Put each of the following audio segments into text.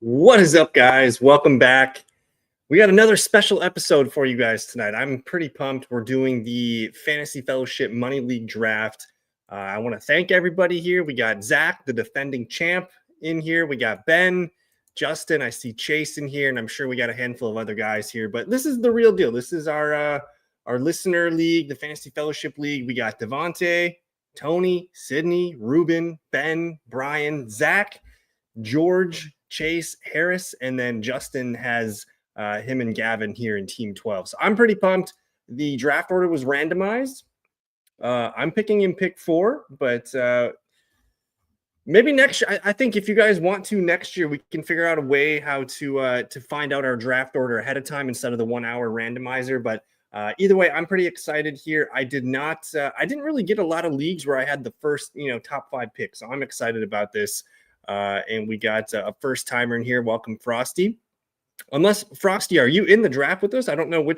What is up, guys? Welcome back. We got another special episode for you guys tonight. I'm pretty pumped. We're doing the Fantasy Fellowship Money League Draft. I want to thank everybody here. We got Zach, the defending champ, in here. We got Ben, Justin. I see Chase in here, and I'm sure we got a handful of other guys here. But this is the real deal. This is our listener league, the Fantasy Fellowship League. We got Devontae, Tony, Sydney, Ruben, Ben, Brian, Zach, George, Chase, Harris, and then Justin has him and Gavin here in Team 12. So I'm pretty pumped. The draft order was randomized. I'm picking in pick 4, but maybe next year. I think if you guys want to next year, we can figure out a way how to find out our draft order ahead of time instead of the 1 hour randomizer. But either way, I'm pretty excited here. I didn't really get a lot of leagues where I had the first, top 5 picks. So I'm excited about this. And we got a first timer in here. Welcome, Frosty. Unless, Frosty, are you in the draft with us? I don't know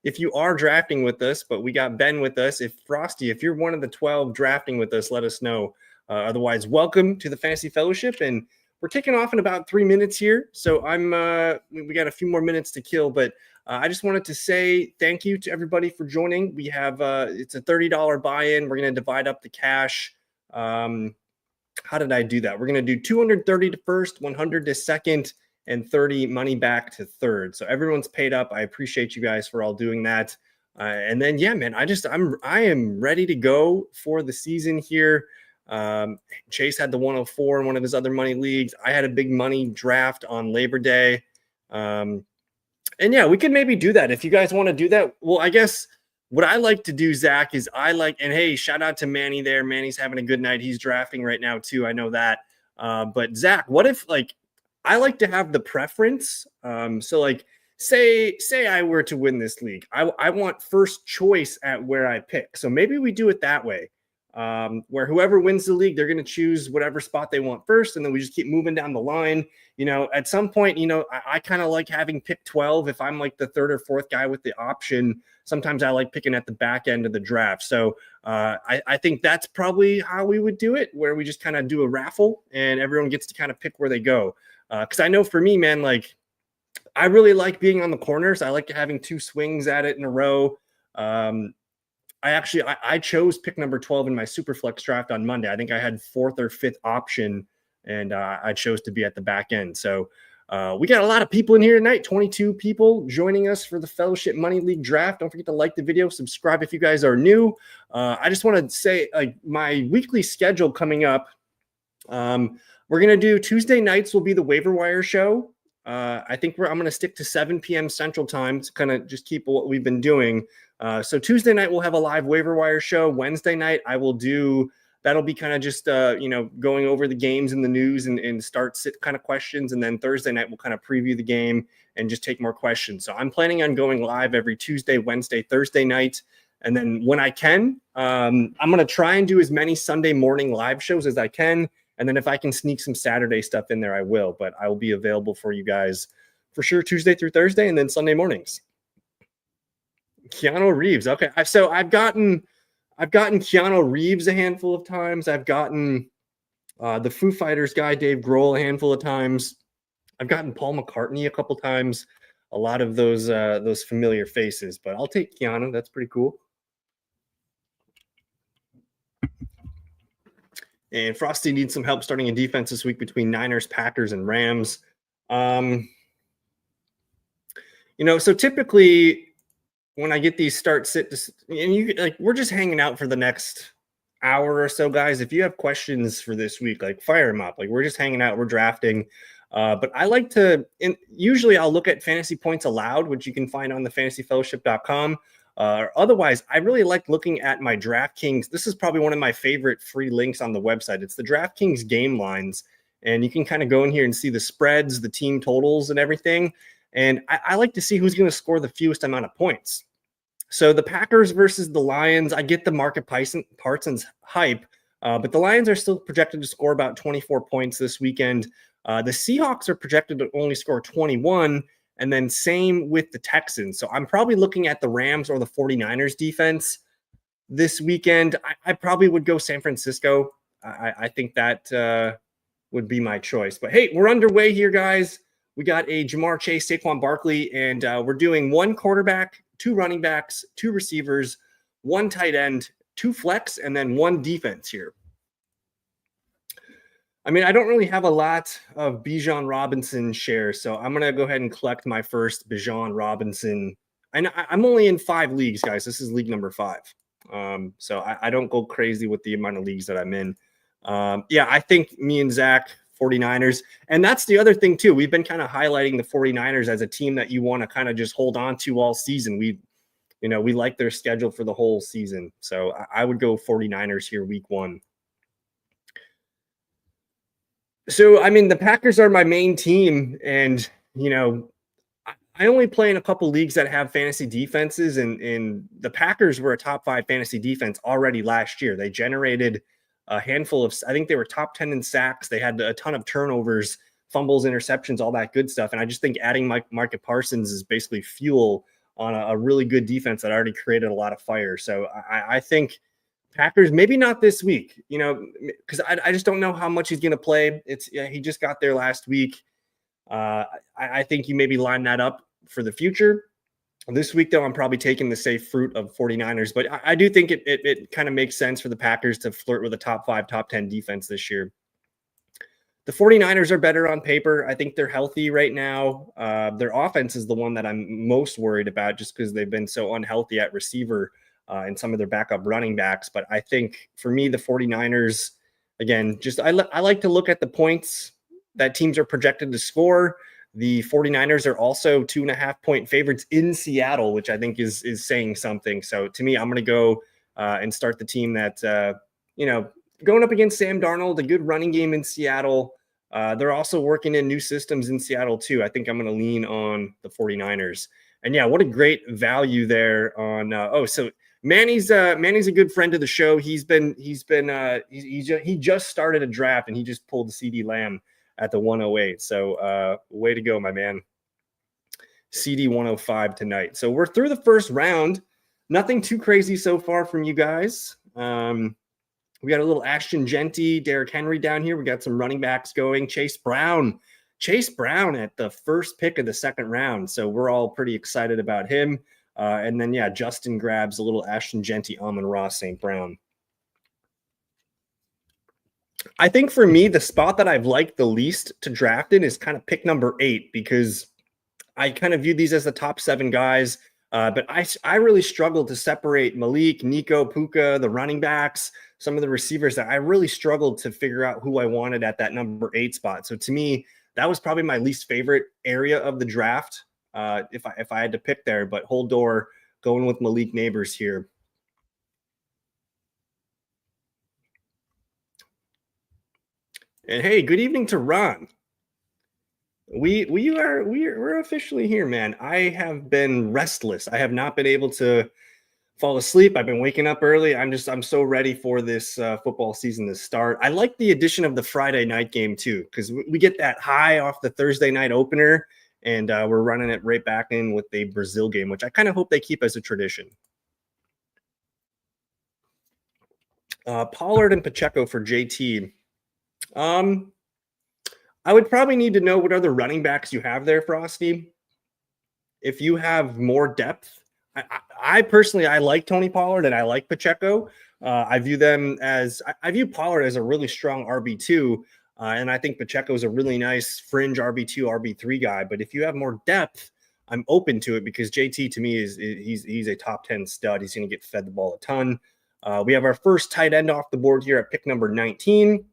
if you are drafting with us, but we got Ben with us. If you're one of the 12 drafting with us, let us know. Otherwise, welcome to the Fantasy Fellowship. And we're kicking off in about 3 minutes here. So we got a few more minutes to kill, but I just wanted to say thank you to everybody for joining. We have, it's a $30 buy-in. We're going to divide up the cash. How did I do that? We're going to do 230 to first, 100 to second, and 30 money back to third. So everyone's paid up. I appreciate you guys for all doing that. And then, yeah, man, I am ready to go for the season here. Chase had the 104 in one of his other money leagues. I had a big money draft on Labor Day. And yeah, we could maybe do that. If you guys want to do that, well, I guess what I like to do, Zach, is and hey, shout out to Manny there. Manny's having a good night. He's drafting right now too. I know that. But Zach, what if I like to have the preference? So say I were to win this league, I want first choice at where I pick. So maybe we do it that way, where whoever wins the league, they're going to choose whatever spot they want first. And then we just keep moving down the line. At some point, I kind of like having pick 12. If I'm like the third or fourth guy with the option, sometimes I like picking at the back end of the draft. So I think that's probably how we would do it, where we just kind of do a raffle and everyone gets to kind of pick where they go. Because I know for me, man, I really like being on the corners. I like having 2 swings at it in a row. I chose pick number 12 in my Superflex draft on Monday. I think I had 4th or 5th option, and I chose to be at the back end. So we got a lot of people in here tonight, 22 people joining us for the Fellowship Money League Draft. Don't forget to like the video, subscribe if you guys are new. I just want to say my weekly schedule coming up. We're going to do Tuesday nights will be the waiver wire show. I think I'm going to stick to 7 p.m. Central Time to kind of just keep what we've been doing. So Tuesday night we'll have a live waiver wire show. Wednesday night that'll be kind of just going over the games in the news and start sit kind of questions. And then Thursday night we'll kind of preview the game and just take more questions. So I'm planning on going live every Tuesday, Wednesday, Thursday night. And then when I can, I'm going to try and do as many Sunday morning live shows as I can. And then if I can sneak some Saturday stuff in there, I will. But I will be available for you guys for sure Tuesday through Thursday and then Sunday mornings. Keanu Reeves. Okay. So I've gotten Keanu Reeves a handful of times. I've gotten the Foo Fighters guy, Dave Grohl, a handful of times. I've gotten Paul McCartney a couple times. A lot of those familiar faces. But I'll take Keanu. That's pretty cool. And Frosty needs some help starting a defense this week between Niners, Packers, and Rams. So typically when I get these start sit, and we're just hanging out for the next hour or so, guys. If you have questions for this week, fire them up. We're just hanging out, we're drafting. But I like to, and usually I'll look at fantasy points allowed, which you can find on the fantasyfellowship.com. Otherwise, I really like looking at my DraftKings. This is probably one of my favorite free links on the website. It's the DraftKings game lines. And you can kind of go in here and see the spreads, the team totals, and everything. And I like to see who's going to score the fewest amount of points. So the Packers versus the Lions, I get the Market Parsons hype, but the Lions are still projected to score about 24 points this weekend. The Seahawks are projected to only score 21. And then same with the Texans. So I'm probably looking at the Rams or the 49ers defense this weekend. I probably would go San Francisco. I think that would be my choice. But hey, we're underway here, guys. We got a Ja'Marr Chase, Saquon Barkley, and we're doing one quarterback, two running backs, two receivers, one tight end, two flex, and then one defense here. I mean, I don't really have a lot of Bijan Robinson shares, so I'm going to go ahead and collect my first Bijan Robinson. I'm only in 5 leagues, guys. This is league number 5. So I don't go crazy with the amount of leagues that I'm in. Yeah, I think me and Zach, 49ers. And that's the other thing, too. We've been kind of highlighting the 49ers as a team that you want to kind of just hold on to all season. We like their schedule for the whole season. So I would go 49ers here week 1. So, I mean, the Packers are my main team, and, I only play in a couple leagues that have fantasy defenses, and the Packers were a top 5 fantasy defense already last year. They generated a handful of, I think they were top 10 in sacks. They had a ton of turnovers, fumbles, interceptions, all that good stuff. And I just think adding Micah Parsons is basically fuel on a really good defense that already created a lot of fire. So I think Packers, maybe not this week, because I just don't know how much he's going to play. He just got there last week. I think you maybe line that up for the future. This week, though, I'm probably taking the safe fruit of 49ers, but I do think it kind of makes sense for the Packers to flirt with a top 5, top 10 defense this year. The 49ers are better on paper. I think they're healthy right now. Their offense is the one that I'm most worried about just because they've been so unhealthy at receiver and some of their backup running backs. But I think for me, the 49ers, again, just I like to look at the points that teams are projected to score. The 49ers are also 2.5-point favorites in Seattle, which I think is saying something. So to me, I'm going to go and start the team that, going up against Sam Darnold, a good running game in Seattle. They're also working in new systems in Seattle too. I think I'm going to lean on the 49ers. And yeah, what a great value there on, so Manny's a good friend of the show. He just started a draft and he just pulled the CD Lamb at the 108. So way to go, my man. CD 105 tonight. So we're through the first round. Nothing too crazy so far from you guys. We got a little Ashton Genty, Derrick Henry down here. We got some running backs going. Chase Brown at the first pick of the second round. So we're all pretty excited about him. And then, yeah, Justin grabs a little Ashton Genty, Amon-Ra, St. Brown. I think for me, the spot that I've liked the least to draft in is kind of pick number 8, because I kind of view these as the top 7 guys. But I really struggled to separate Malik, Nico, Puka, the running backs, some of the receivers that I really struggled to figure out who I wanted at that number 8 spot. So to me, that was probably my least favorite area of the draft if I had to pick there. But hold door, going with Malik Neighbors here. And hey, good evening to Ron. We're officially here, man. I have been restless. I have not been able to fall asleep. I've been waking up early. I'm so ready for this football season to start. I like the addition of the Friday night game too, because we get that high off the Thursday night opener, and we're running it right back in with the Brazil game, which I kind of hope they keep as a tradition. Pollard and Pacheco for JT. I would probably need to know what other running backs you have there, Frosty. If you have more depth, I personally like Tony Pollard and I like Pacheco. I view Pollard as a really strong RB2, and I think Pacheco is a really nice fringe RB2, RB3 guy. But if you have more depth, I'm open to it, because JT to me he's a top 10 stud. He's going to get fed the ball a ton. We have our first tight end off the board here at pick number 19.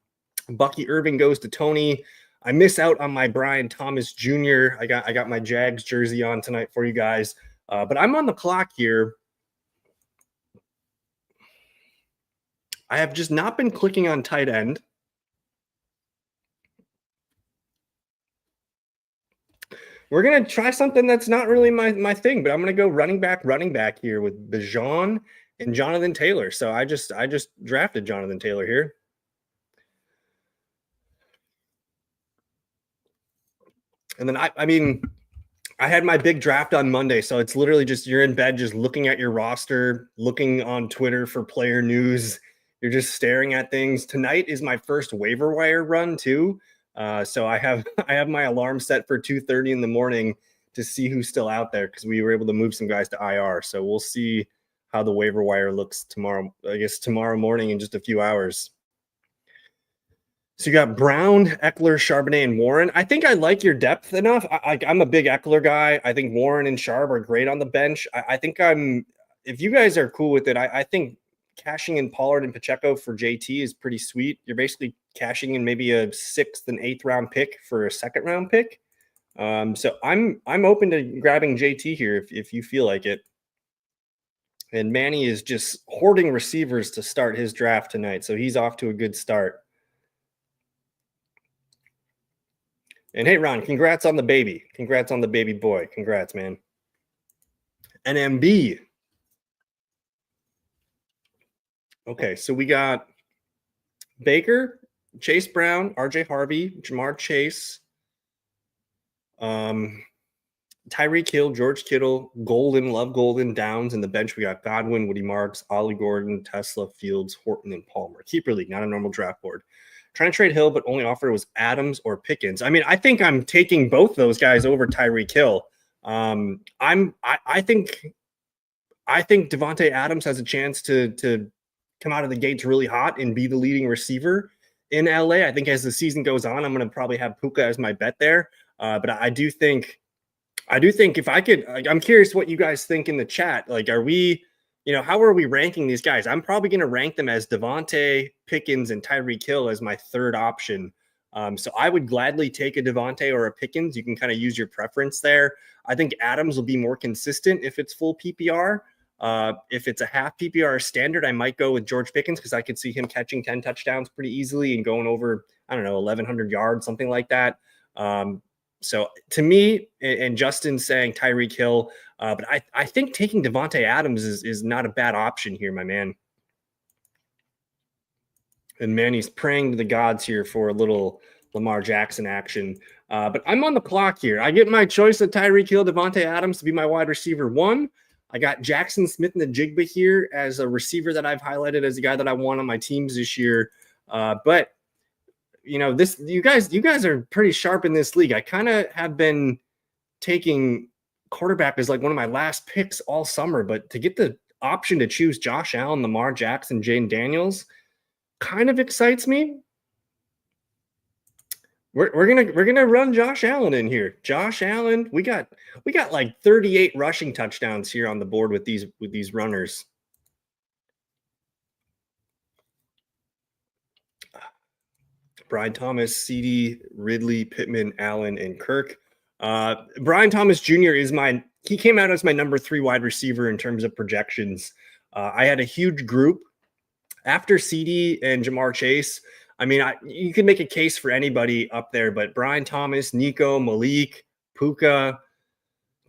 Bucky Irving goes to Tony. I miss out on my Brian Thomas Jr. I got my Jags jersey on tonight for you guys, but I'm on the clock here. I have just not been clicking on tight end. We're going to try something that's not really my thing, but I'm going to go running back here with Bijan and Jonathan Taylor. So I just drafted Jonathan Taylor here. And then I had my big draft on Monday, so it's literally just you're in bed just looking at your roster, looking on Twitter for player news. you're just staring at things. Tonight is my first waiver wire run too. So I have I have my alarm set for 2:30 in the morning to see who's still out there because we were able to move some guys to IR. So we'll see how the waiver wire looks tomorrow. I guess tomorrow morning in just a few hours. So you got Brown, Eckler, Charbonnet, and Warren. I think I like your depth enough. I'm a big Eckler guy. I think Warren and Sharp are great on the bench. I think if you guys are cool with it, I think cashing in Pollard and Pacheco for JT is pretty sweet. You're basically cashing in maybe a 6th and 8th round pick for a 2nd round pick. So I'm open to grabbing JT here if you feel like it. And Manny is just hoarding receivers to start his draft tonight, so he's off to a good start. And hey, Ron, congrats on the baby. Congrats on the baby boy. Congrats, man. NMB. Okay, so we got Baker, Chase Brown, RJ Harvey, Jamar Chase, Tyreek Hill, George Kittle, Golden, love Golden, Downs. In the bench, we got Godwin, Woody Marks, Ollie Gordon, Tesla, Fields, Horton, and Palmer. Keeper league, not a normal draft board. Trying to trade Hill, but only offer was Adams or Pickens. I mean, I think I'm taking both those guys over Tyreek Hill. I think Devontae Adams has a chance to come out of the gates really hot and be the leading receiver in LA. I think as the season goes on, I'm going to probably have Puka as my bet there. But I do think if I could, I'm curious what you guys think in the chat. Like, are we, how are we ranking these guys? I'm probably going to rank them as Devontae, Pickens, and Tyreek Hill as my third option. So I would gladly take a Devontae or a Pickens. You can kind of use your preference there. I think Adams will be more consistent if it's full PPR. If it's a half PPR standard, I might go with George Pickens because I could see him catching 10 touchdowns pretty easily and going over, 1,100 yards, something like that. So to me, and Justin's saying Tyreek Hill, but I think taking Devontae Adams is not a bad option here, my man. And Manny's praying to the gods here for a little Lamar Jackson action. But I'm on the clock here. I get my choice of Tyreek Hill, Devontae Adams to be my wide receiver 1. I got Jackson Smith and the Jigba here as a receiver that I've highlighted as a guy that I want on my teams this year. But you guys are pretty sharp in this league. I kind of have been taking quarterback as like one of my last picks all summer, but to get the option to choose Josh Allen, Lamar Jackson, Jane Daniels kind of excites me. We're gonna run Josh Allen in here. Josh Allen, we got like 38 rushing touchdowns here on the board with these runners. Brian Thomas, CD, Ridley, Pittman, Allen, and Kirk. Brian Thomas Jr. he came out as my number 3 wide receiver in terms of projections. I had a huge group after CD and Jamar Chase. I mean, you can make a case for anybody up there, but Brian Thomas, Nico, Malik, Puka,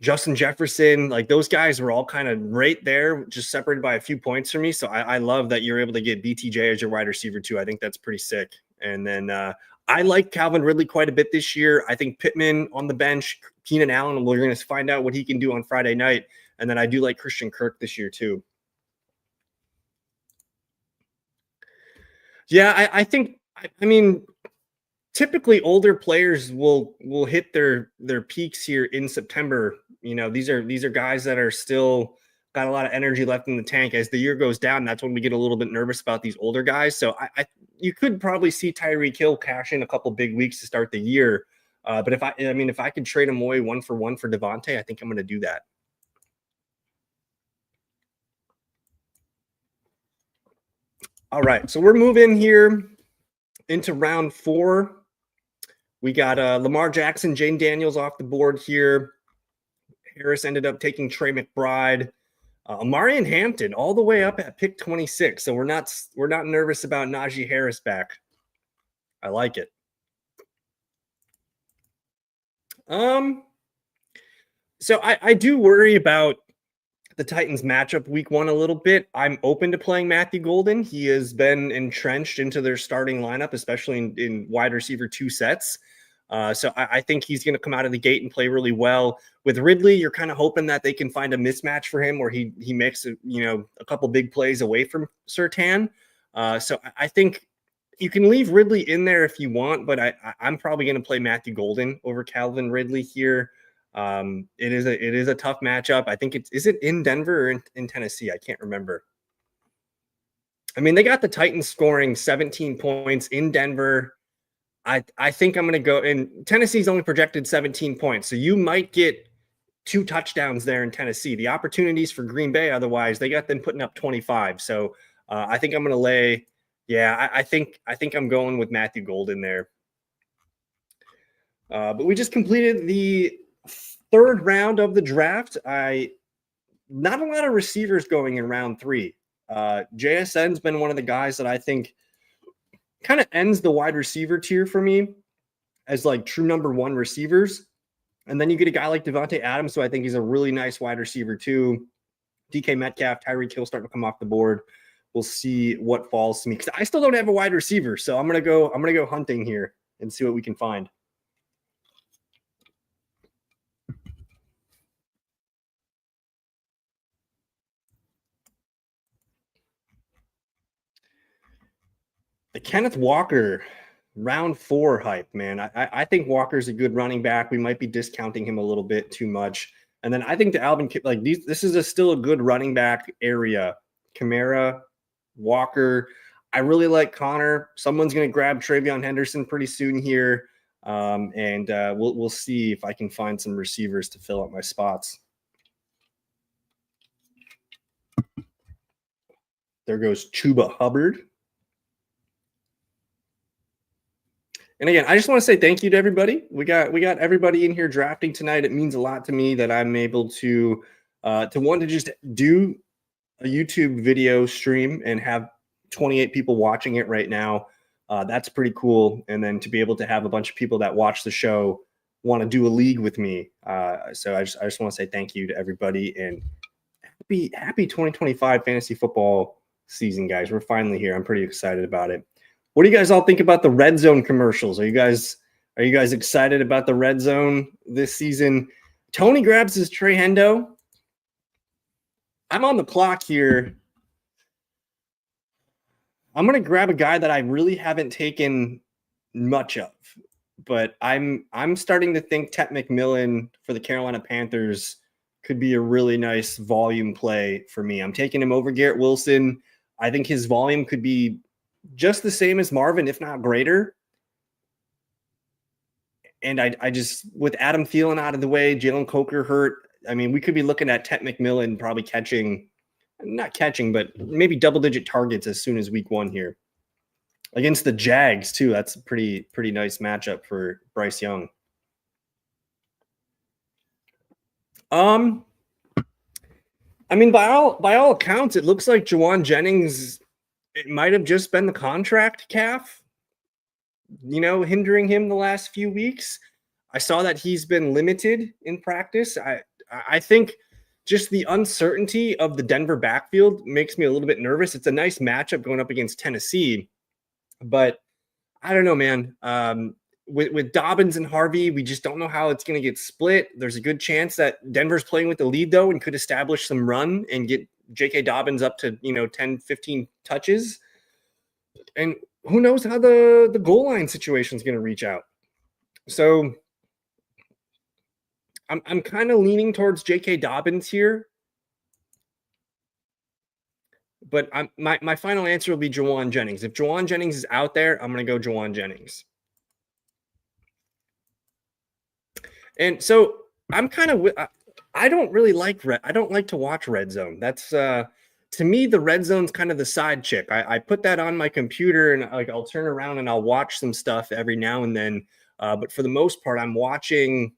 Justin Jefferson, like those guys were all kind of right there, just separated by a few points from me. So I love that you're able to get BTJ as your wide receiver too. I think that's pretty sick. And then I like Calvin Ridley quite a bit this year. I think Pittman on the bench, Keenan Allen, we're going to find out what he can do on Friday night. And then I do like Christian Kirk this year too. Yeah, I think, typically older players will hit their peaks here in September. These are guys that are still got a lot of energy left in the tank. As the year goes down, that's when we get a little bit nervous about these older guys. So you could probably see Tyreek Hill cash in a couple big weeks to start the year. But if I could trade him away 1 for 1 for Devontae, I think I'm going to do that. All right, so we're moving here into round 4. We got Lamar Jackson, Jane Daniels off the board here. Harris ended up taking Trey McBride. Amari and Hampton all the way up at pick 26. So we're not nervous about Najee Harris back. I like it. So I do worry about the Titans matchup week 1 a little bit. I'm open to playing Matthew Golden. He has been entrenched into their starting lineup, especially in wide receiver 2 sets. So I think he's going to come out of the gate and play really well. With Ridley, you're kind of hoping that they can find a mismatch for him where he makes a couple big plays away from Surtain. So I think you can leave Ridley in there if you want, but I'm probably going to play Matthew Golden over Calvin Ridley here. It is a tough matchup. I think is it in Denver or in Tennessee? I can't remember. I mean, they got the Titans scoring 17 points in Denver. I think I'm going to go, and Tennessee's only projected 17 points. So you might get 2 touchdowns there in Tennessee. The opportunities for Green Bay, otherwise, they got them putting up 25. So I think I'm going to lay. Yeah, I think I'm going with Matthew Golden there. But we just completed the 3rd round of the draft. Not a lot of receivers going in round 3. JSN's been one of the guys that I think kind of ends the wide receiver tier for me as like true number 1 receivers. And then you get a guy like Devontae Adams, so I think he's a really nice wide receiver too. DK Metcalf, Tyreek Hill starting to come off the board. We'll see what falls to me because I still don't have a wide receiver, so I'm gonna go hunting here and see what we can find. The Kenneth Walker round 4 hype, man. I think Walker's a good running back. We might be discounting him a little bit too much. And then I think the Alvin, like this is still a good running back area. Kamara, Walker. I really like Connor. Someone's going to grab Travion Henderson pretty soon here. And we'll see if I can find some receivers to fill up my spots. There goes Chuba Hubbard. And again, I just want to say thank you to everybody. We got everybody in here drafting tonight. It means a lot to me that I'm able to want to just do a YouTube video stream and have 28 people watching it right now. That's pretty cool. And then to be able to have a bunch of people that watch the show want to do a league with me. So I just want to say thank you to everybody and happy 2025 fantasy football season, guys. We're finally here. I'm pretty excited about it. What do you guys all think about the Red Zone commercials? Are you guys excited about the Red Zone this season? Tony grabs his Trey Hendo. I'm on the clock here. I'm going to grab a guy that I really haven't taken much of, but I'm starting to think Tet McMillan for the Carolina Panthers could be a really nice volume play for me. I'm taking him over Garrett Wilson. I think his volume could be just the same as Marvin, if not greater. And I just, with Adam Thielen out of the way, Jalen Coker hurt, I mean, we could be looking at Tet McMillan probably not catching, but maybe double-digit targets as soon as week 1 here. Against the Jags, too. That's a pretty nice matchup for Bryce Young. I mean, by all accounts, it looks like Jauan Jennings, it might have just been the contract calf, hindering him the last few weeks. I saw that he's been limited in practice. I think just the uncertainty of the Denver backfield makes me a little bit nervous. It's a nice matchup going up against Tennessee, but I don't know, man. With Dobbins and Harvey, we just don't know how it's going to get split. There's a good chance that Denver's playing with the lead, though, and could establish some run and get J.K. Dobbins up to 10, 15 touches. And who knows how the goal line situation is going to reach out. So I'm kind of leaning towards J.K. Dobbins here. But my final answer will be Jauan Jennings. If Jauan Jennings is out there, I'm going to go Jauan Jennings. And so I'm kind of I don't really like I don't like to watch Red Zone. That's to me, the Red Zone's kind of the side chick. I put that on my computer and I'll turn around and I'll watch some stuff every now and then. But for the most part, I'm watching,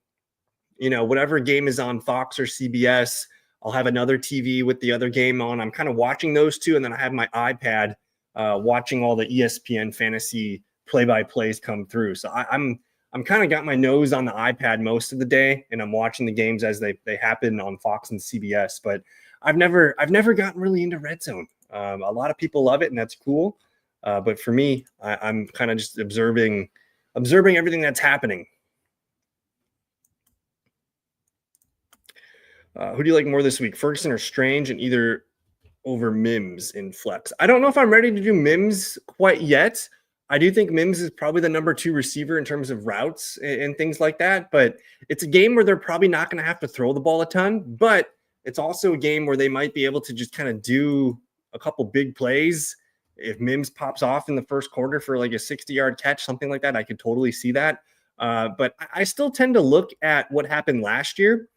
whatever game is on Fox or CBS. I'll have another TV with the other game on. I'm kind of watching those two. And then I have my iPad watching all the ESPN fantasy play-by-plays come through. So I'm kind of got my nose on the iPad most of the day, and I'm watching the games as they happen on Fox and CBS. But I've never gotten really into Red Zone. A lot of people love it, and that's cool. But for me, I'm kind of just observing everything that's happening. Who do you like more this week, Ferguson or Strange? And either over Mims in flex. I don't know if I'm ready to do Mims quite yet. I do think Mims is probably the number 2 receiver in terms of routes and things like that. But it's a game where they're probably not going to have to throw the ball a ton. But it's also a game where they might be able to just kind of do a couple big plays. If Mims pops off in the first quarter for like a 60-yard catch, something like that, I could totally see that. But I still tend to look at what happened last year.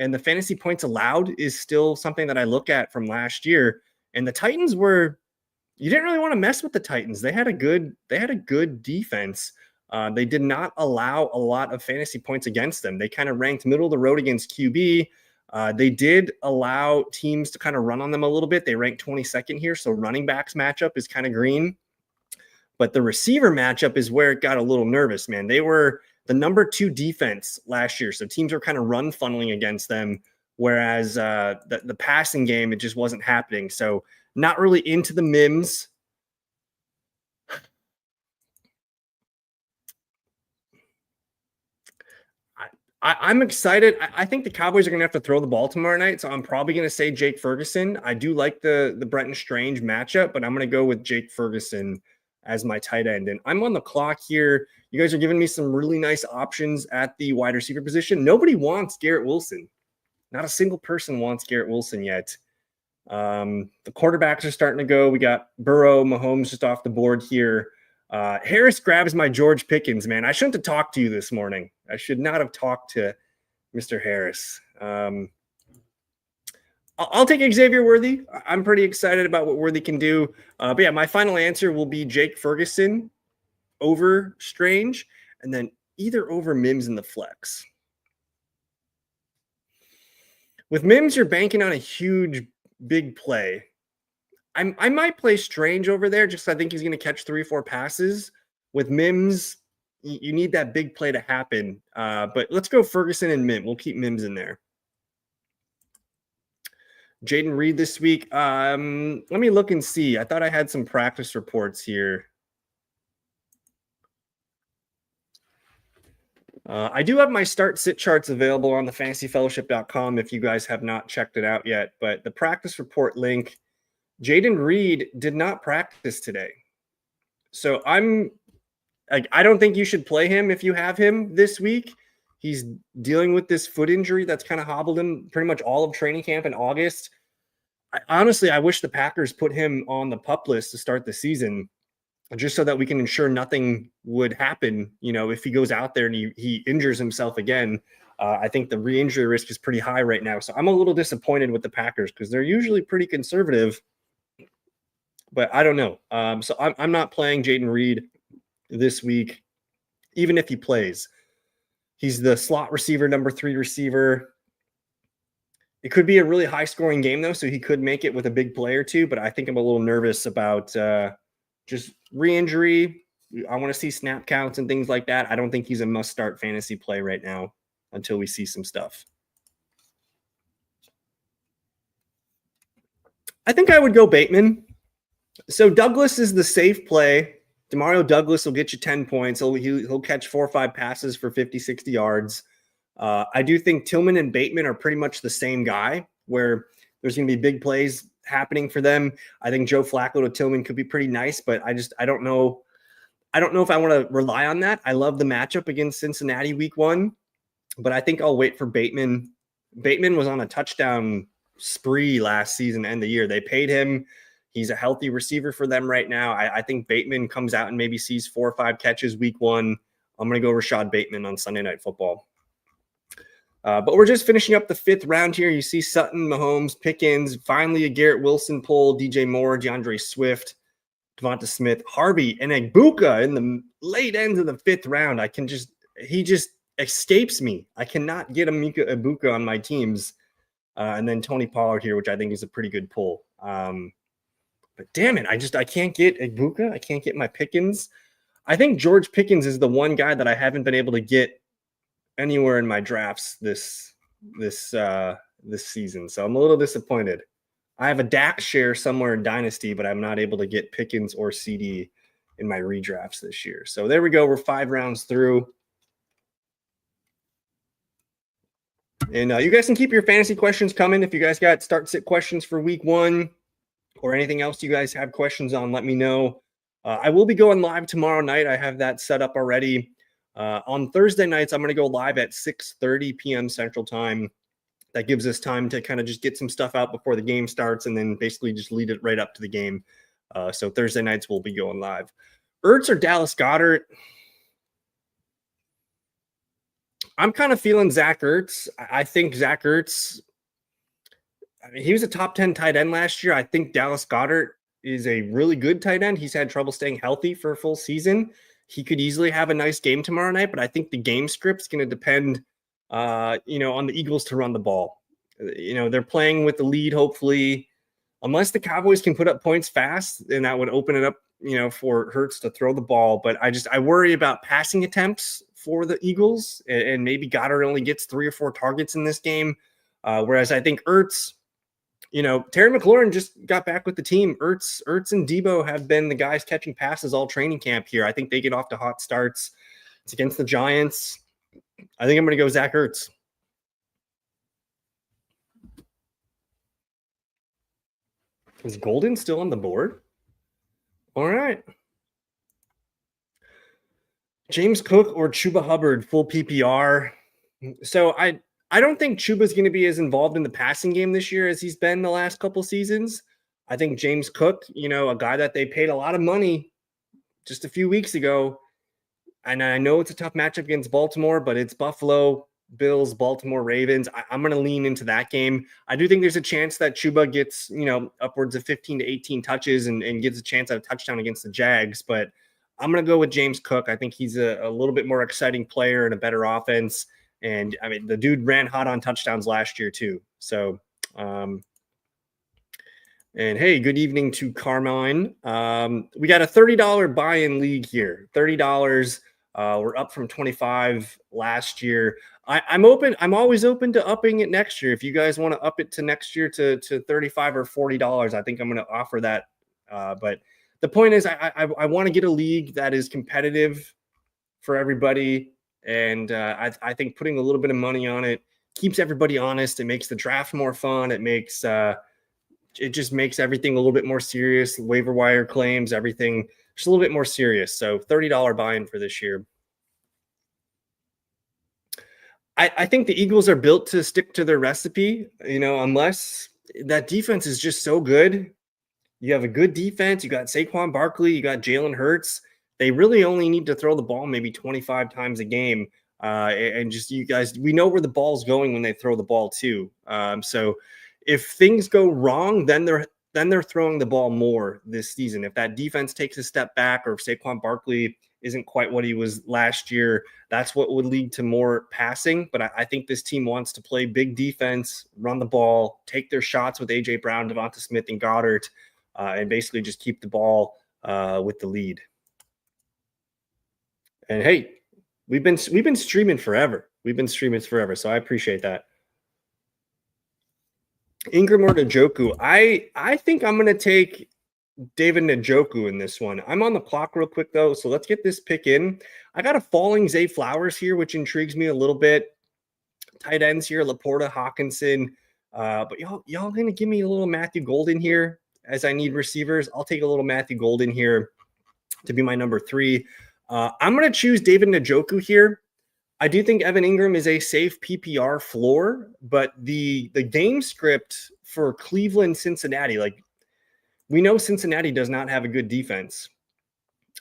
And the fantasy points allowed is still something that I look at from last year. And the Titans were, you didn't really want to mess with the Titans. They had a good defense. They did not allow a lot of fantasy points against them. They kind of ranked middle of the road against QB. They did allow teams to kind of run on them a little bit. They ranked 22nd here. So running backs matchup is kind of green. But the receiver matchup is where it got a little nervous, man. They were the number 2 defense last year. So teams were kind of run funneling against them, whereas the passing game, it just wasn't happening. So not really into the Mims. I'm excited. I think the Cowboys are going to have to throw the ball tomorrow night, so I'm probably going to say Jake Ferguson. I do like the Brenton Strange matchup, but I'm going to go with Jake Ferguson as my tight end. And I'm on the clock here. You guys are giving me some really nice options at the wide receiver position. Nobody wants Garrett Wilson. Not a single person wants Garrett Wilson yet. The quarterbacks are starting to go. We got Burrow, Mahomes just off the board here. Harris grabs my George Pickens, man. I shouldn't have talked to you this morning. I should not have talked to Mr. Harris. I'll take Xavier Worthy. I'm pretty excited about what Worthy can do. But yeah, my final answer will be Jake Ferguson over Strange, and then either over Mims in the flex. With Mims, you're banking on a huge, big play. I might play Strange over there, just I think he's going to catch 3 or 4 passes. With Mims, you need that big play to happen. But let's go Ferguson and Mims. We'll keep Mims in there. Jaden Reed this week. Let me look and see. I thought I had some practice reports here. I do have my start sit charts available on the fantasyfellowship.com if you guys have not checked it out yet. But the practice report link, Jaden Reed did not practice today. So I don't think you should play him if you have him this week. He's dealing with this foot injury that's kind of hobbled him pretty much all of training camp in August. Honestly, I wish the Packers put him on the PUP list to start the season, just so that we can ensure nothing would happen. You know, if he goes out there and he injures himself again, I think the re-injury risk is pretty high right now. So I'm a little disappointed with the Packers because they're usually pretty conservative, but I don't know. So I'm not playing Jaden Reed this week, even if he plays. He's the slot receiver, number 3 receiver. It could be a really high-scoring game, though, so he could make it with a big play or two, but I think I'm a little nervous about just re-injury. I want to see snap counts and things like that. I don't think he's a must-start fantasy play right now until we see some stuff. I think I would go Bateman. So Douglas is the safe play. Demario Douglas will get you 10 points. He'll catch 4 or 5 passes for 50, 60 yards. I do think Tillman and Bateman are pretty much the same guy, where there's going to be big plays happening for them. I think Joe Flacco to Tillman could be pretty nice, but I don't know. I don't know if I want to rely on that. I love the matchup against Cincinnati week 1, but I think I'll wait for Bateman. Bateman was on a touchdown spree last season and the year. They paid him. He's a healthy receiver for them right now. I think Bateman comes out and maybe sees 4 or 5 catches week 1. I'm going to go Rashad Bateman on Sunday Night Football. But we're just finishing up the 5th round here. You see Sutton, Mahomes, Pickens, finally a Garrett Wilson pull, DJ Moore, DeAndre Swift, Devonta Smith, Harvey, and Egbuka in the late ends of the 5th round. He just escapes me. I cannot get Emeka Egbuka on my teams. And then Tony Pollard here, which I think is a pretty good pull. But damn it, I can't get Egbuka. I can't get my Pickens. I think George Pickens is the one guy that I haven't been able to get anywhere in my drafts this season. So I'm a little disappointed. I have a Dak share somewhere in Dynasty, but I'm not able to get Pickens or CD in my redrafts this year. So there we go. We're 5 rounds through. And you guys can keep your fantasy questions coming. If you guys got start sit questions for week 1, or anything else you guys have questions on, let me know. I will be going live tomorrow night. I have that set up already. On Thursday nights, I'm going to go live at 6:30 p.m. Central Time. That gives us time to kind of just get some stuff out before the game starts, and then basically just lead it right up to the game. So Thursday nights we'll be going live. Ertz or Dallas Goedert? I'm kind of feeling Zach Ertz. I think Zach Ertz, I mean, he was a top 10 tight end last year. I think Dallas Goedert is a really good tight end. He's had trouble staying healthy for a full season. He could easily have a nice game tomorrow night, but I think the game script's going to depend, on the Eagles to run the ball. They're playing with the lead, hopefully, unless the Cowboys can put up points fast, then that would open it up, for Hurts to throw the ball. But I worry about passing attempts for the Eagles, and maybe Goddard only gets 3 or 4 targets in this game. Whereas I think Ertz, Terry McLaurin just got back with the team. Ertz and Debo have been the guys catching passes all training camp here. I think they get off to hot starts. It's against the Giants. I think I'm going to go Zach Ertz. Is Golden still on the board? All right. James Cook or Chuba Hubbard, full PPR. So I don't think Chuba's going to be as involved in the passing game this year as he's been the last couple seasons. I think James Cook, a guy that they paid a lot of money just a few weeks ago. And I know it's a tough matchup against Baltimore, but it's Buffalo, Bills, Baltimore Ravens. I'm going to lean into that game. I do think there's a chance that Chuba gets, upwards of 15 to 18 touches and gets a chance at a touchdown against the Jags. But I'm going to go with James Cook. I think he's a little bit more exciting player and a better offense. And I mean, the dude ran hot on touchdowns last year too. So, and hey, good evening to Carmine. We got a $30 buy-in league here. $30. We're up from 25 last year. I'm open. I'm always open to upping it next year. If you guys want to up it to next year to 35 or $40, I think I'm going to offer that. But the point is, I want to get a league that is competitive for everybody. And I think putting a little bit of money on it keeps everybody honest. It makes the draft more fun. It just makes everything a little bit more serious. Waiver wire claims, everything just a little bit more serious. So $30 buy-in for this year. I think the Eagles are built to stick to their recipe, unless that defense is just so good. You have a good defense. You got Saquon Barkley. You got Jalen Hurts. They really only need to throw the ball maybe 25 times a game. And just you guys, we know where the ball's going when they throw the ball too. So if things go wrong, then they're throwing the ball more this season. If that defense takes a step back, or if Saquon Barkley isn't quite what he was last year, that's what would lead to more passing. But I think this team wants to play big defense, run the ball, take their shots with A.J. Brown, Devonta Smith, and Goddard, and basically just keep the ball with the lead. And hey, we've been streaming forever. So I appreciate that. Ingram or Njoku? I think I'm going to take David Njoku in this one. I'm on the clock real quick, though, so let's get this pick in. I got a falling Zay Flowers here, which intrigues me a little bit. Tight ends here, Laporta, Hawkinson. But y'all going to give me a little Matthew Golden here as I need receivers. I'll take a little Matthew Golden here to be my number 3. I'm going to choose David Njoku here. I do think Evan Ingram is a safe PPR floor, but the game script for Cleveland, Cincinnati, like, we know Cincinnati does not have a good defense.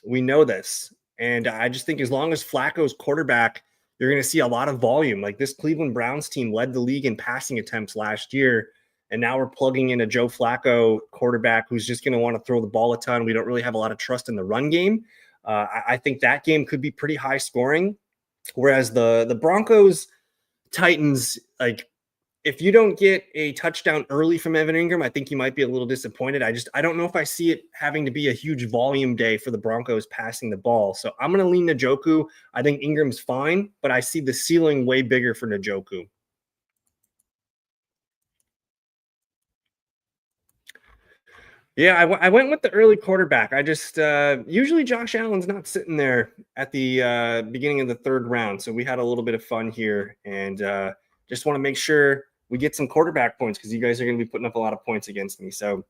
We know this. And I just think as long as Flacco's quarterback, you're going to see a lot of volume. Like, this Cleveland Browns team led the league in passing attempts last year. And now we're plugging in a Joe Flacco quarterback who's just going to want to throw the ball a ton. We don't really have a lot of trust in the run game. I think that game could be pretty high scoring. Whereas the Broncos Titans, like, if you don't get a touchdown early from Evan Ingram, I think you might be a little disappointed. I don't know if I see it having to be a huge volume day for the Broncos passing the ball. So I'm going to lean Njoku. I think Ingram's fine, but I see the ceiling way bigger for Njoku. Yeah, I went with the early quarterback. I just usually Josh Allen's not sitting there at the beginning of the 3rd round. So we had a little bit of fun here, and just want to make sure we get some quarterback points because you guys are going to be putting up a lot of points against me. So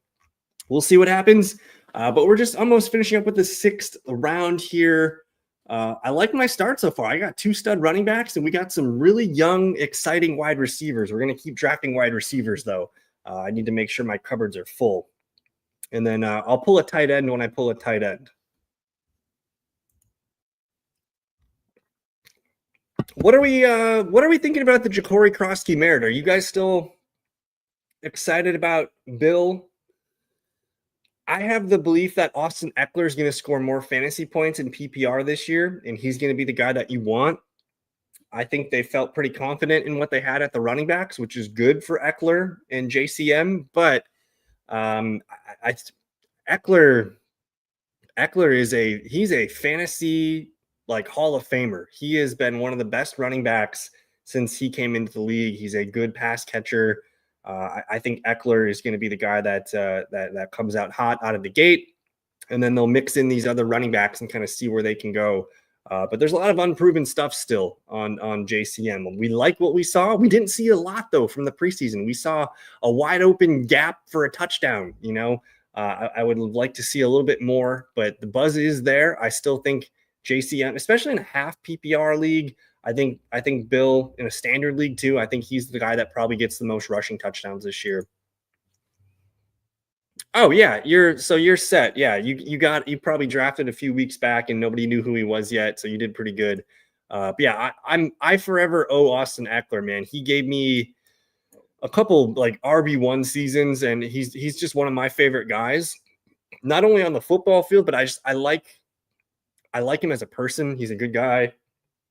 we'll see what happens. But we're just almost finishing up with the 6th round here. I like my start so far. I got 2 stud running backs, and we got some really young, exciting wide receivers. We're going to keep drafting wide receivers, though. I need to make sure my cupboards are full. And then I'll pull a tight end when I pull a tight end. What are we thinking about the Jacory Krosky merit? Are you guys still excited about Bill? I have the belief that Austin Ekeler is going to score more fantasy points in PPR this year, and he's going to be the guy that you want. I think they felt pretty confident in what they had at the running backs, which is good for Ekeler and JCM. But Ekeler is he's a fantasy Hall of Famer. He has been one of the best running backs since he came into the league. He's a good pass catcher. I think Ekeler is going to be the guy that comes out hot out of the gate, and then they'll mix in these other running backs and kind of see where they can go. But there's a lot of unproven stuff still on JCM. We like what we saw. We didn't see a lot, though, from the preseason. We saw a wide open gap for a touchdown. I would like to see a little bit more, but the buzz is there. I still think JCM, especially in a half PPR league, I think Bill in a standard league too, I think he's the guy that probably gets the most rushing touchdowns this year. Oh yeah, you're set. Yeah, you probably drafted a few weeks back and nobody knew who he was yet, so you did pretty good. But yeah, I forever owe Austin Ekeler, man. He gave me a couple RB1 seasons, and he's just one of my favorite guys. Not only on the football field, but I like him as a person. He's a good guy.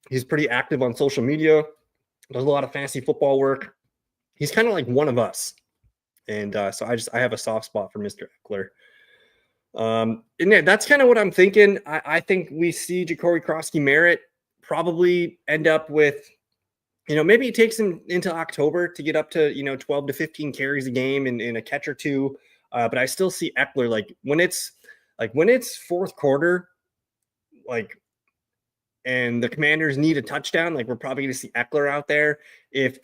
He's pretty active on social media, does a lot of fantasy football work. He's kind of like one of us. And so I have a soft spot for Mr. Ekeler. And yeah, that's kind of what I'm thinking. I think we see Jacory Krosky merit probably end up with, maybe it takes him into October to get up to, 12 to 15 carries a game in a catch or two. But I still see Ekeler when it's fourth quarter, and the Commanders need a touchdown, we're probably going to see Ekeler out there. If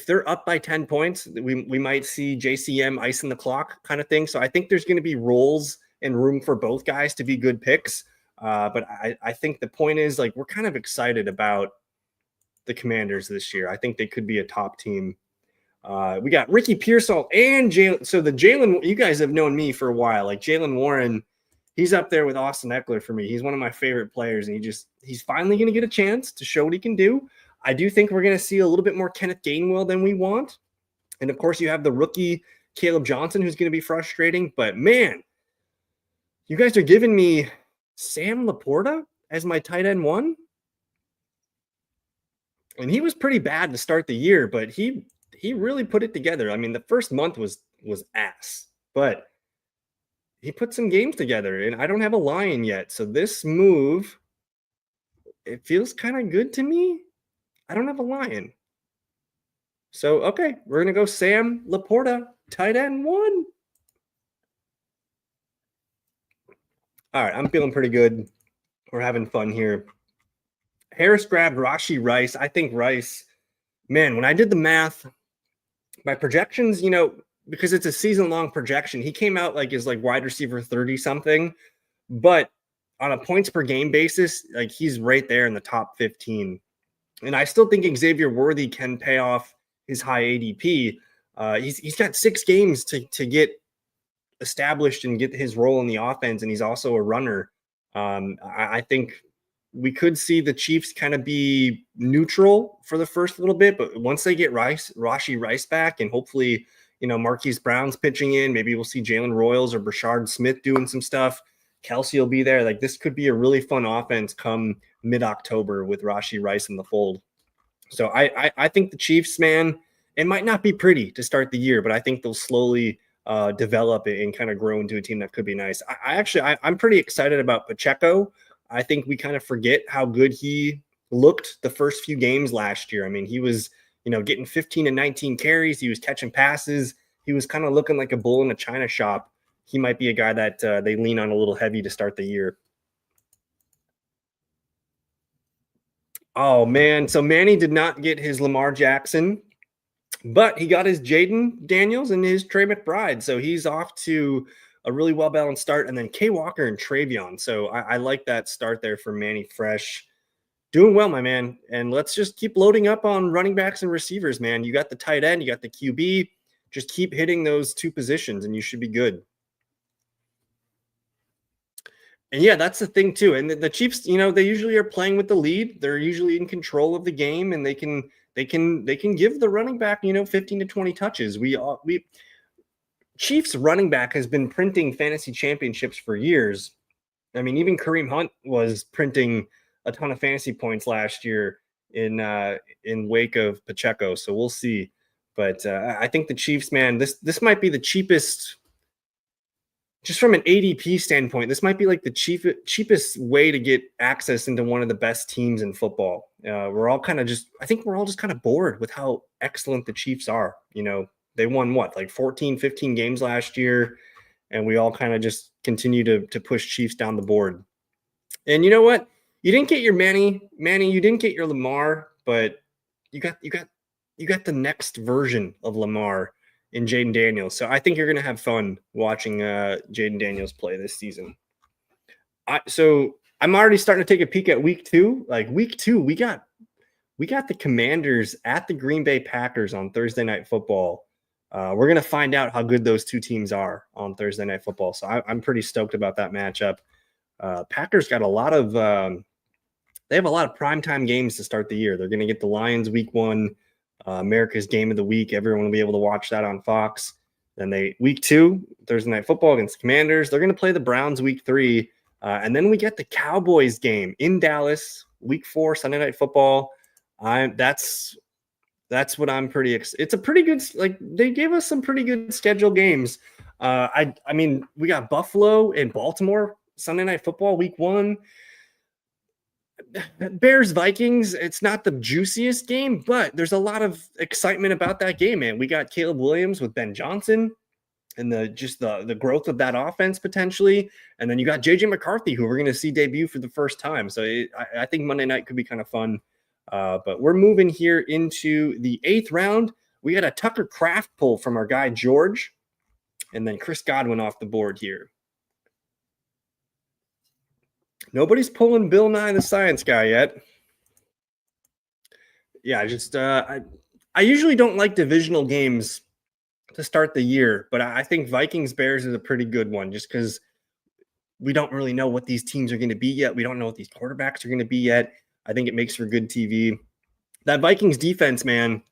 they're up by 10 points, we might see JCM icing the clock kind of thing. So I think there's going to be roles and room for both guys to be good picks. But I think the point is, we're kind of excited about the Commanders this year. I think they could be a top team. We got Ricky Pearsall and Jalen. So the Jalen, you guys have known me for a while. Jalen Warren, he's up there with Austin Ekeler for me. He's one of my favorite players, and he's finally going to get a chance to show what he can do. I do think we're going to see a little bit more Kenneth Gainwell than we want. And, of course, you have the rookie Caleb Johnson, who's going to be frustrating. But, man, you guys are giving me Sam Laporta as my tight end 1. And he was pretty bad to start the year, but he really put it together. I mean, the first month was ass. But he put some games together, and I don't have a Lion yet. So this move, it feels kind of good to me. I don't have a Lion. So, okay, we're going to go Sam Laporta, tight end 1. All right, I'm feeling pretty good. We're having fun here. Harris grabbed Rashee Rice. I think Rice, man, when I did the math, my projections, because it's a season-long projection, he came out as wide receiver 30-something. But on a points per game basis, he's right there in the top 15. And I still think Xavier Worthy can pay off his high ADP. He's got 6 games to get established and get his role in the offense, and he's also a runner. I think we could see the Chiefs kind of be neutral for the first little bit, but once they get Rashee Rice back, and hopefully, Marquise Brown's pitching in, maybe we'll see Jalen Royals or Brashard Smith doing some stuff. Kelsey will be there. This could be a really fun offense come mid-October with Rashee Rice in the fold. So I think the Chiefs, man, it might not be pretty to start the year, but I think they'll slowly develop it and kind of grow into a team that could be nice. I'm pretty excited about Pacheco. I think we kind of forget how good he looked the first few games last year. I mean, he was, getting 15 and 19 carries. He was catching passes. He was kind of looking like a bull in a china shop. He might be a guy that they lean on a little heavy to start the year. Oh, man. So Manny did not get his Lamar Jackson, but he got his Jaden Daniels and his Trey McBride. So he's off to a really well-balanced start. And then Kay Walker and Travion. So I like that start there for Manny Fresh. Doing well, my man. And let's just keep loading up on running backs and receivers, man. You got the tight end, you got the QB. Just keep hitting those two positions and you should be good. And yeah, that's the thing too. And the Chiefs, they usually are playing with the lead. They're usually in control of the game, and they can give the running back, 15 to 20 touches. We Chiefs running back has been printing fantasy championships for years. I mean, even Kareem Hunt was printing a ton of fantasy points last year in wake of Pacheco. So we'll see. But I think the Chiefs, man, this might be the cheapest. Just from an ADP standpoint, this might be like the cheapest way to get access into one of the best teams in football. We're all kind of I think we're all just kind of bored with how excellent the Chiefs are. They won like 14, 15 games last year, and we all kind of just continue to push Chiefs down the board. And you know what? You didn't get your Manny, you didn't get your Lamar, but you got the next version of Lamar in Jayden Daniels. So I think you're going to have fun watching Jayden Daniels play this season. So I'm already starting to take a peek at week 2. Like week 2, we got the Commanders at the Green Bay Packers on Thursday Night Football. We're going to find out how good those two teams are on Thursday Night Football. So I'm pretty stoked about that matchup. Packers got they have a lot of primetime games to start the year. They're going to get the Lions week 1. America's Game of the Week. Everyone will be able to watch that on Fox. Then week 2, Thursday Night Football against the Commanders. They're going to play the Browns week 3. And then we get the Cowboys game in Dallas, week 4, Sunday Night Football. That's what I'm pretty excited. It's a pretty good, they gave us some pretty good schedule games. I mean, we got Buffalo and Baltimore, Sunday Night Football, week 1. Bears Vikings, it's not the juiciest game, but there's a lot of excitement about that game, man. We got Caleb Williams with Ben Johnson and the growth of that offense potentially. And then you got JJ McCarthy, who we're going to see debut for the first time. So I think Monday night could be kind of fun. But we're moving here into the 8th round. We got a Tucker Kraft pull from our guy George, and then Chris Godwin off the board here. Nobody's pulling Bill Nye the Science Guy yet. Yeah, I usually don't like divisional games to start the year, but I think Vikings Bears is a pretty good one just because we don't really know what these teams are going to be yet. We don't know what these quarterbacks are going to be yet. I think it makes for good TV. That Vikings defense, man,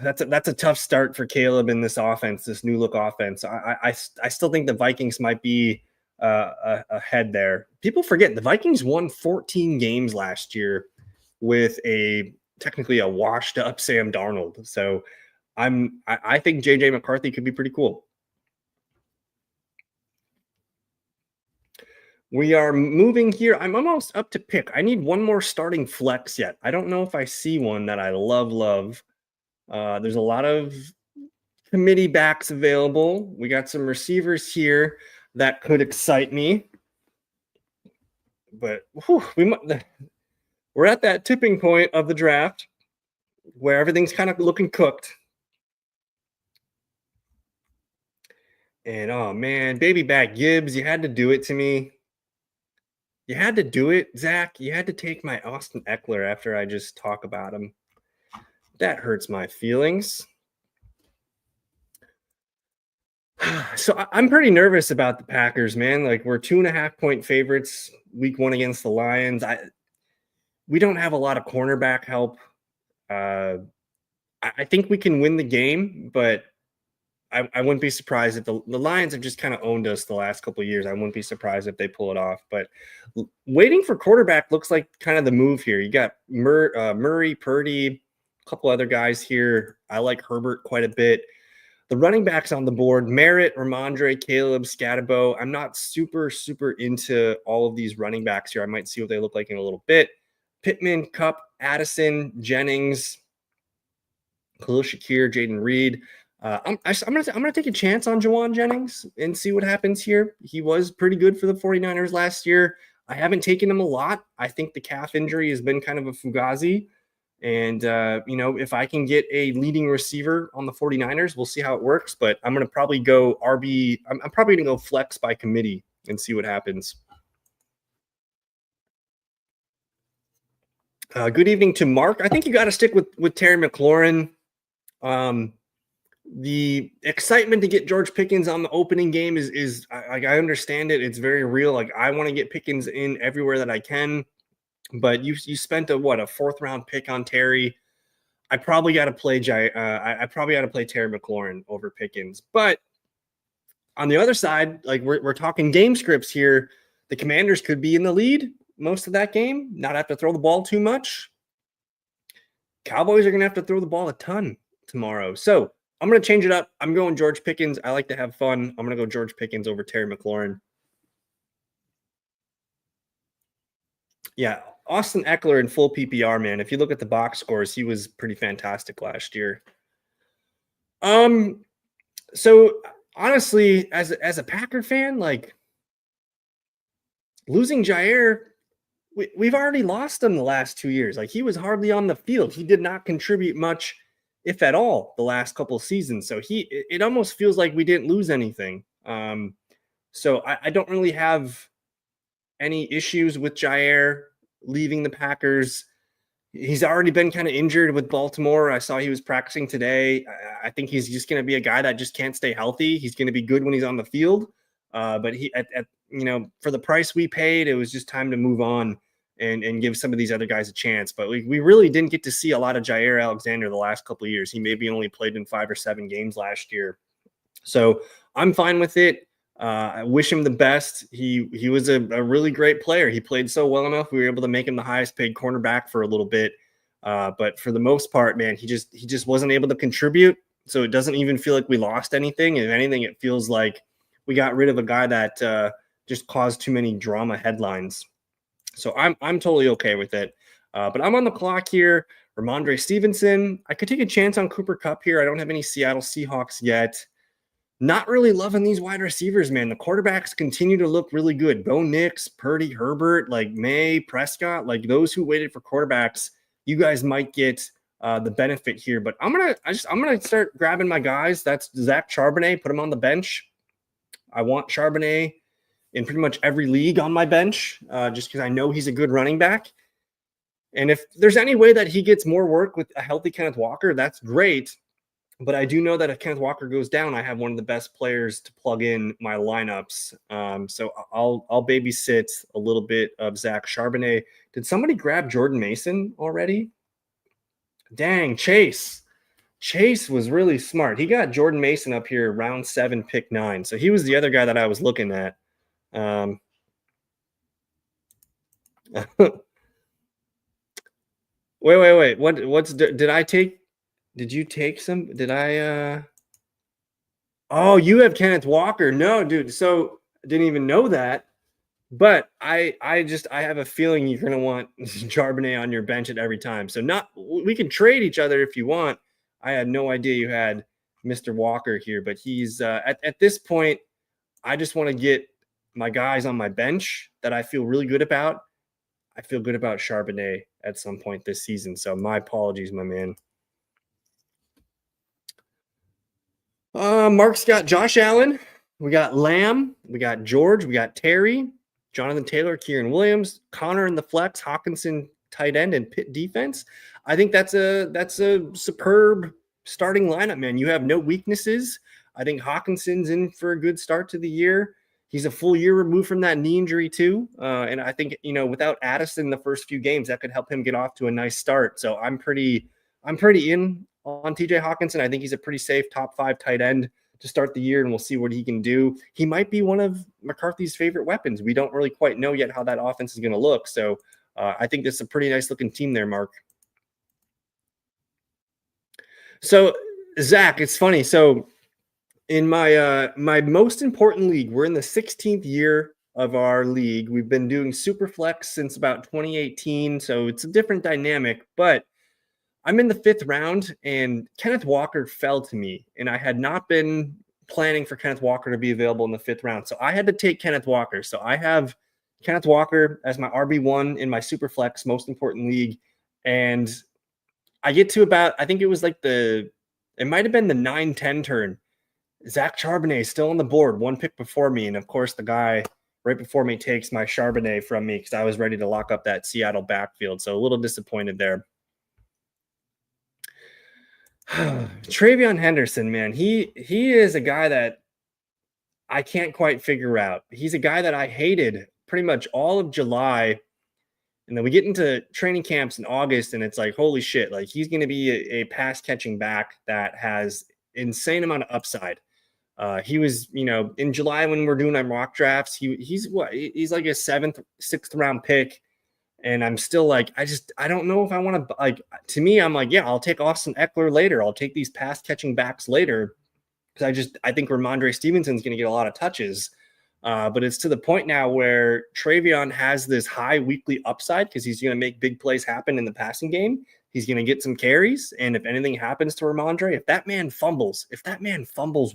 that's a tough start for Caleb in this offense, this new look offense. I still think the Vikings might be ahead there. People forget the Vikings won 14 games last year with technically a washed up Sam Darnold. So I think JJ McCarthy could be pretty cool. We are moving here. I'm almost up to pick. I need one more starting flex yet. I don't know if I see one that I love. There's a lot of committee backs available. We got some receivers here that could excite me. But we're at that tipping point of the draft where everything's kind of looking cooked. And oh man, baby back Gibbs, you had to do it to me. You had to do it, Zach. You had to take my Austin Eckler after I just talk about him. That hurts my feelings. So I'm pretty nervous about the Packers, man. Like we're 2.5-point favorites week 1 against the Lions. We don't have a lot of cornerback help. I think we can win the game, but I wouldn't be surprised if the Lions have just kind of owned us the last couple of years. I wouldn't be surprised if they pull it off. But waiting for quarterback looks like kind of the move here. You got Murray, Purdy, a couple other guys here. I like Herbert quite a bit. The running backs on the board, Merritt, Ramondre, Caleb, Scatterbo. I'm not super into all of these running backs here. I might see what they look like in a little bit. Pittman, Kupp, Addison, Jennings, Khalil Shakir, Jaden Reed. I'm gonna take a chance on Jawan Jennings and see what happens here. He was pretty good for the 49ers last year. I haven't taken him a lot. I think the calf injury has been kind of a fugazi. And, if I can get a leading receiver on the 49ers, we'll see how it works. But I'm going to probably go RB. I'm probably going to go flex by committee and see what happens. Good evening to Mark. I think you got to stick with Terry McLaurin. The excitement to get George Pickens on the opening game is like, I understand it. It's very real. Like, I want to get Pickens in everywhere that I can. But you spent a fourth round pick on Terry. I probably got to play I probably got to play Terry McLaurin over Pickens. But on the other side, like we're talking game scripts here. The Commanders could be in the lead most of that game, not have to throw the ball too much. Cowboys are going to have to throw the ball a ton tomorrow. So I'm going to change it up. I'm going George Pickens. I like to have fun. I'm going to go George Pickens over Terry McLaurin. Yeah, Austin Eckler in full PPR, man. If you look at the box scores, he was pretty fantastic last year. So honestly, as a Packer fan, like losing Jair, we've already lost him the last 2 years. Like, he was hardly on the field. He did not contribute much, if at all, the last couple of seasons. So it almost feels like we didn't lose anything. So I don't really have any issues with Jair leaving the Packers. He's already been kind of injured with Baltimore. I saw he was practicing today. I think he's just going to be a guy that just can't stay healthy. He's going to be good when he's on the field. But he, for the price we paid, it was just time to move on and give some of these other guys a chance. But we really didn't get to see a lot of Jair Alexander the last couple of years. He maybe only played in 5 or 7 games last year. So I'm fine with it. I wish him the best. He was a really great player. He played so well enough. We were able to make him the highest paid cornerback for a little bit. But for the most part, man, he just wasn't able to contribute. So it doesn't even feel like we lost anything. If anything, it feels like we got rid of a guy that just caused too many drama headlines. So I'm totally okay with it. But I'm on the clock here. Ramondre Stevenson. I could take a chance on Cooper Kupp here. I don't have any Seattle Seahawks yet. Not really loving these wide receivers, man. The quarterbacks continue to look really good. Bo Nix, Purdy, Herbert, like May, Prescott, like those who waited for quarterbacks, you guys might get the benefit here. But I'm gonna start grabbing my guys. That's Zach Charbonnet. Put him on the bench. I want Charbonnet in pretty much every league on my bench, just because I know he's a good running back. And if there's any way that he gets more work with a healthy Kenneth Walker, that's great. But I do know that if Kenneth Walker goes down, I have one of the best players to plug in my lineups. So I'll babysit a little bit of Zach Charbonnet. Did somebody grab Jordan Mason already? Dang, Chase. Chase was really smart. He got Jordan Mason up here round 7, pick 9. So he was the other guy that I was looking at. Wait. Did I take? Did you take some? Did I? Oh, you have Kenneth Walker. No, dude. So I didn't even know that. But I have a feeling you're gonna want Charbonnet on your bench at every time. So we can trade each other if you want. I had no idea you had Mr. Walker here, but he's at this point, I just want to get my guys on my bench that I feel really good about. I feel good about Charbonnet at some point this season. So my apologies, my man. Mark's got Josh Allen. We got Lamb. We got George. We got Terry, Jonathan Taylor, Kieran Williams, Connor in the flex, Hawkinson tight end, and Pitt defense. I think that's a superb starting lineup, man. You have no weaknesses. I think Hawkinson's in for a good start to the year. He's a full year removed from that knee injury too. And I think, without Addison the first few games, that could help him get off to a nice start. So I'm pretty in on TJ Hawkinson. I think he's a pretty safe top 5 tight end to start the year, and we'll see what he can do. He might be one of McCarthy's favorite weapons. We don't really quite know yet how that offense is going to look. So I think this is a pretty nice looking team there, Mark. So Zach, it's funny. So in my my most important league, we're in the 16th year of our league. We've been doing Superflex since about 2018, so it's a different dynamic, but I'm in the 5th round and Kenneth Walker fell to me, and I had not been planning for Kenneth Walker to be available in the 5th round. So I had to take Kenneth Walker. So I have Kenneth Walker as my RB1 in my Superflex most important league. And I get to about, I think it was like it might have been the 9-10 turn. Zach Charbonnet still on the board, one pick before me. And of course, the guy right before me takes my Charbonnet from me because I was ready to lock up that Seattle backfield. So a little disappointed there. TreVeyon Henderson, man, he is a guy that I can't quite figure out. He's a guy that I hated pretty much all of July. And then we get into training camps in August, and it's like, holy shit, like he's going to be a pass catching back that has insane amount of upside. He was, in July when we're doing our mock drafts, he's like a sixth round pick. And I'm still like, I don't know if I want to, like, to me, I'm like, yeah, I'll take Austin Eckler later. I'll take these pass catching backs later. Because I think Ramondre Stevenson's going to get a lot of touches. But it's to the point now where TreVeyon has this high weekly upside because he's going to make big plays happen in the passing game. He's going to get some carries. And if anything happens to Ramondre, if that man fumbles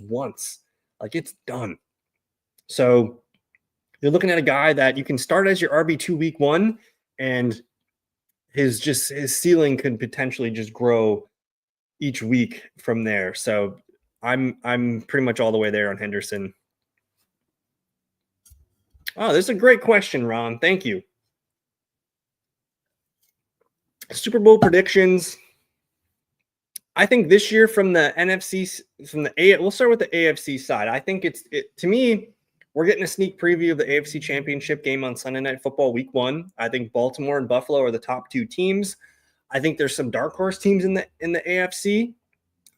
once, like it's done. So you're looking at a guy that you can start as your RB2 week 1, and his ceiling could potentially just grow each week from there. So I'm pretty much all the way there on Henderson. Oh, this is a great question, Ron. Thank you. Super Bowl predictions. I think this year from the NFC, we'll start with the AFC side. I think to me, we're getting a sneak preview of the AFC Championship game on Sunday Night Football Week 1. I think Baltimore and Buffalo are the top 2 teams. I think there's some dark horse teams in the AFC.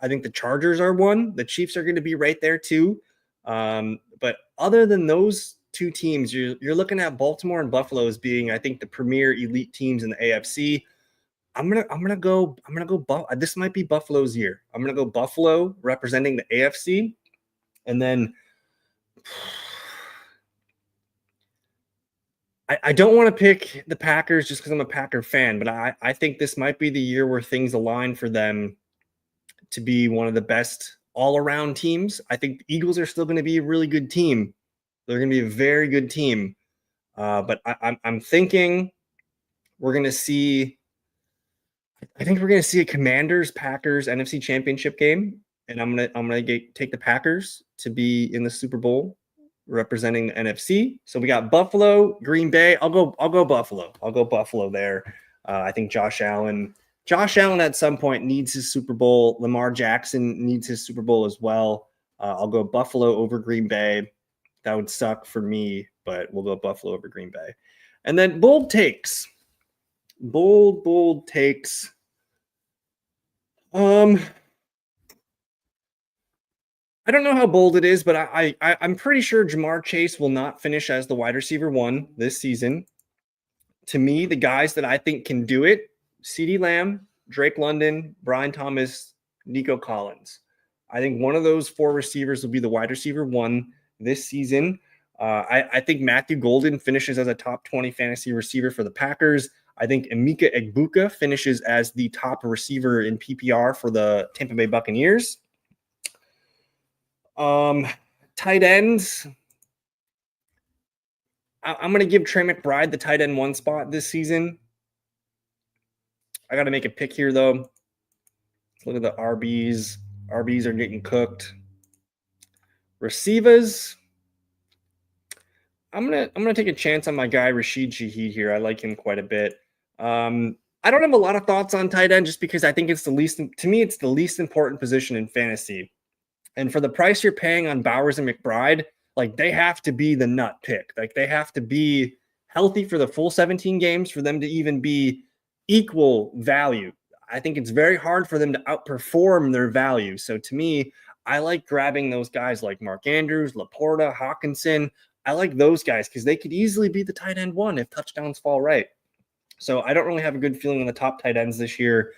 I think the Chargers are one. The Chiefs are going to be right there too. But other than those 2 teams, you're looking at Baltimore and Buffalo as being, I think, the premier elite teams in the AFC. I'm gonna go. This might be Buffalo's year. I'm gonna go Buffalo representing the AFC, and then I don't want to pick the Packers just because I'm a Packer fan, but I think this might be the year where things align for them to be one of the best all-around teams. I think the Eagles are still going to be a really good team. They're going to be a very good team. But I'm thinking we're going to see – I think we're going to see a Commanders-Packers NFC Championship game, and I'm gonna take the Packers to be in the Super Bowl representing the NFC. So we got Buffalo, Green Bay. I'll go Buffalo. I'll go Buffalo there. I think Josh Allen at some point needs his Super Bowl. Lamar Jackson needs his Super Bowl as well. I'll go Buffalo over Green Bay. That would suck for me, but we'll go Buffalo over Green Bay. And then bold takes. Bold takes. I don't know how bold it is, but I'm pretty sure Jamar Chase will not finish as the wide receiver 1 this season. To me, the guys that I think can do it, CeeDee Lamb, Drake London, Brian Thomas, Nico Collins. I think one of those 4 receivers will be the wide receiver 1 this season. I think Matthew Golden finishes as a top 20 fantasy receiver for the Packers. I think Emeka Egbuka finishes as the top receiver in PPR for the Tampa Bay Buccaneers. Tight ends. I'm going to give Trey McBride the tight end 1 spot this season. I got to make a pick here, though. Look at the RBs. RBs are getting cooked. Receivers. I'm gonna take a chance on my guy Rashid Shaheed here. I like him quite a bit. I don't have a lot of thoughts on tight end just because I think it's the least important position in fantasy. And for the price you're paying on Bowers and McBride, like they have to be the nut pick. Like they have to be healthy for the full 17 games for them to even be equal value. I think it's very hard for them to outperform their value. So to me, I like grabbing those guys like Mark Andrews, Laporta, Hawkinson. I like those guys because they could easily be the tight end 1 if touchdowns fall right. So I don't really have a good feeling on the top tight ends this year.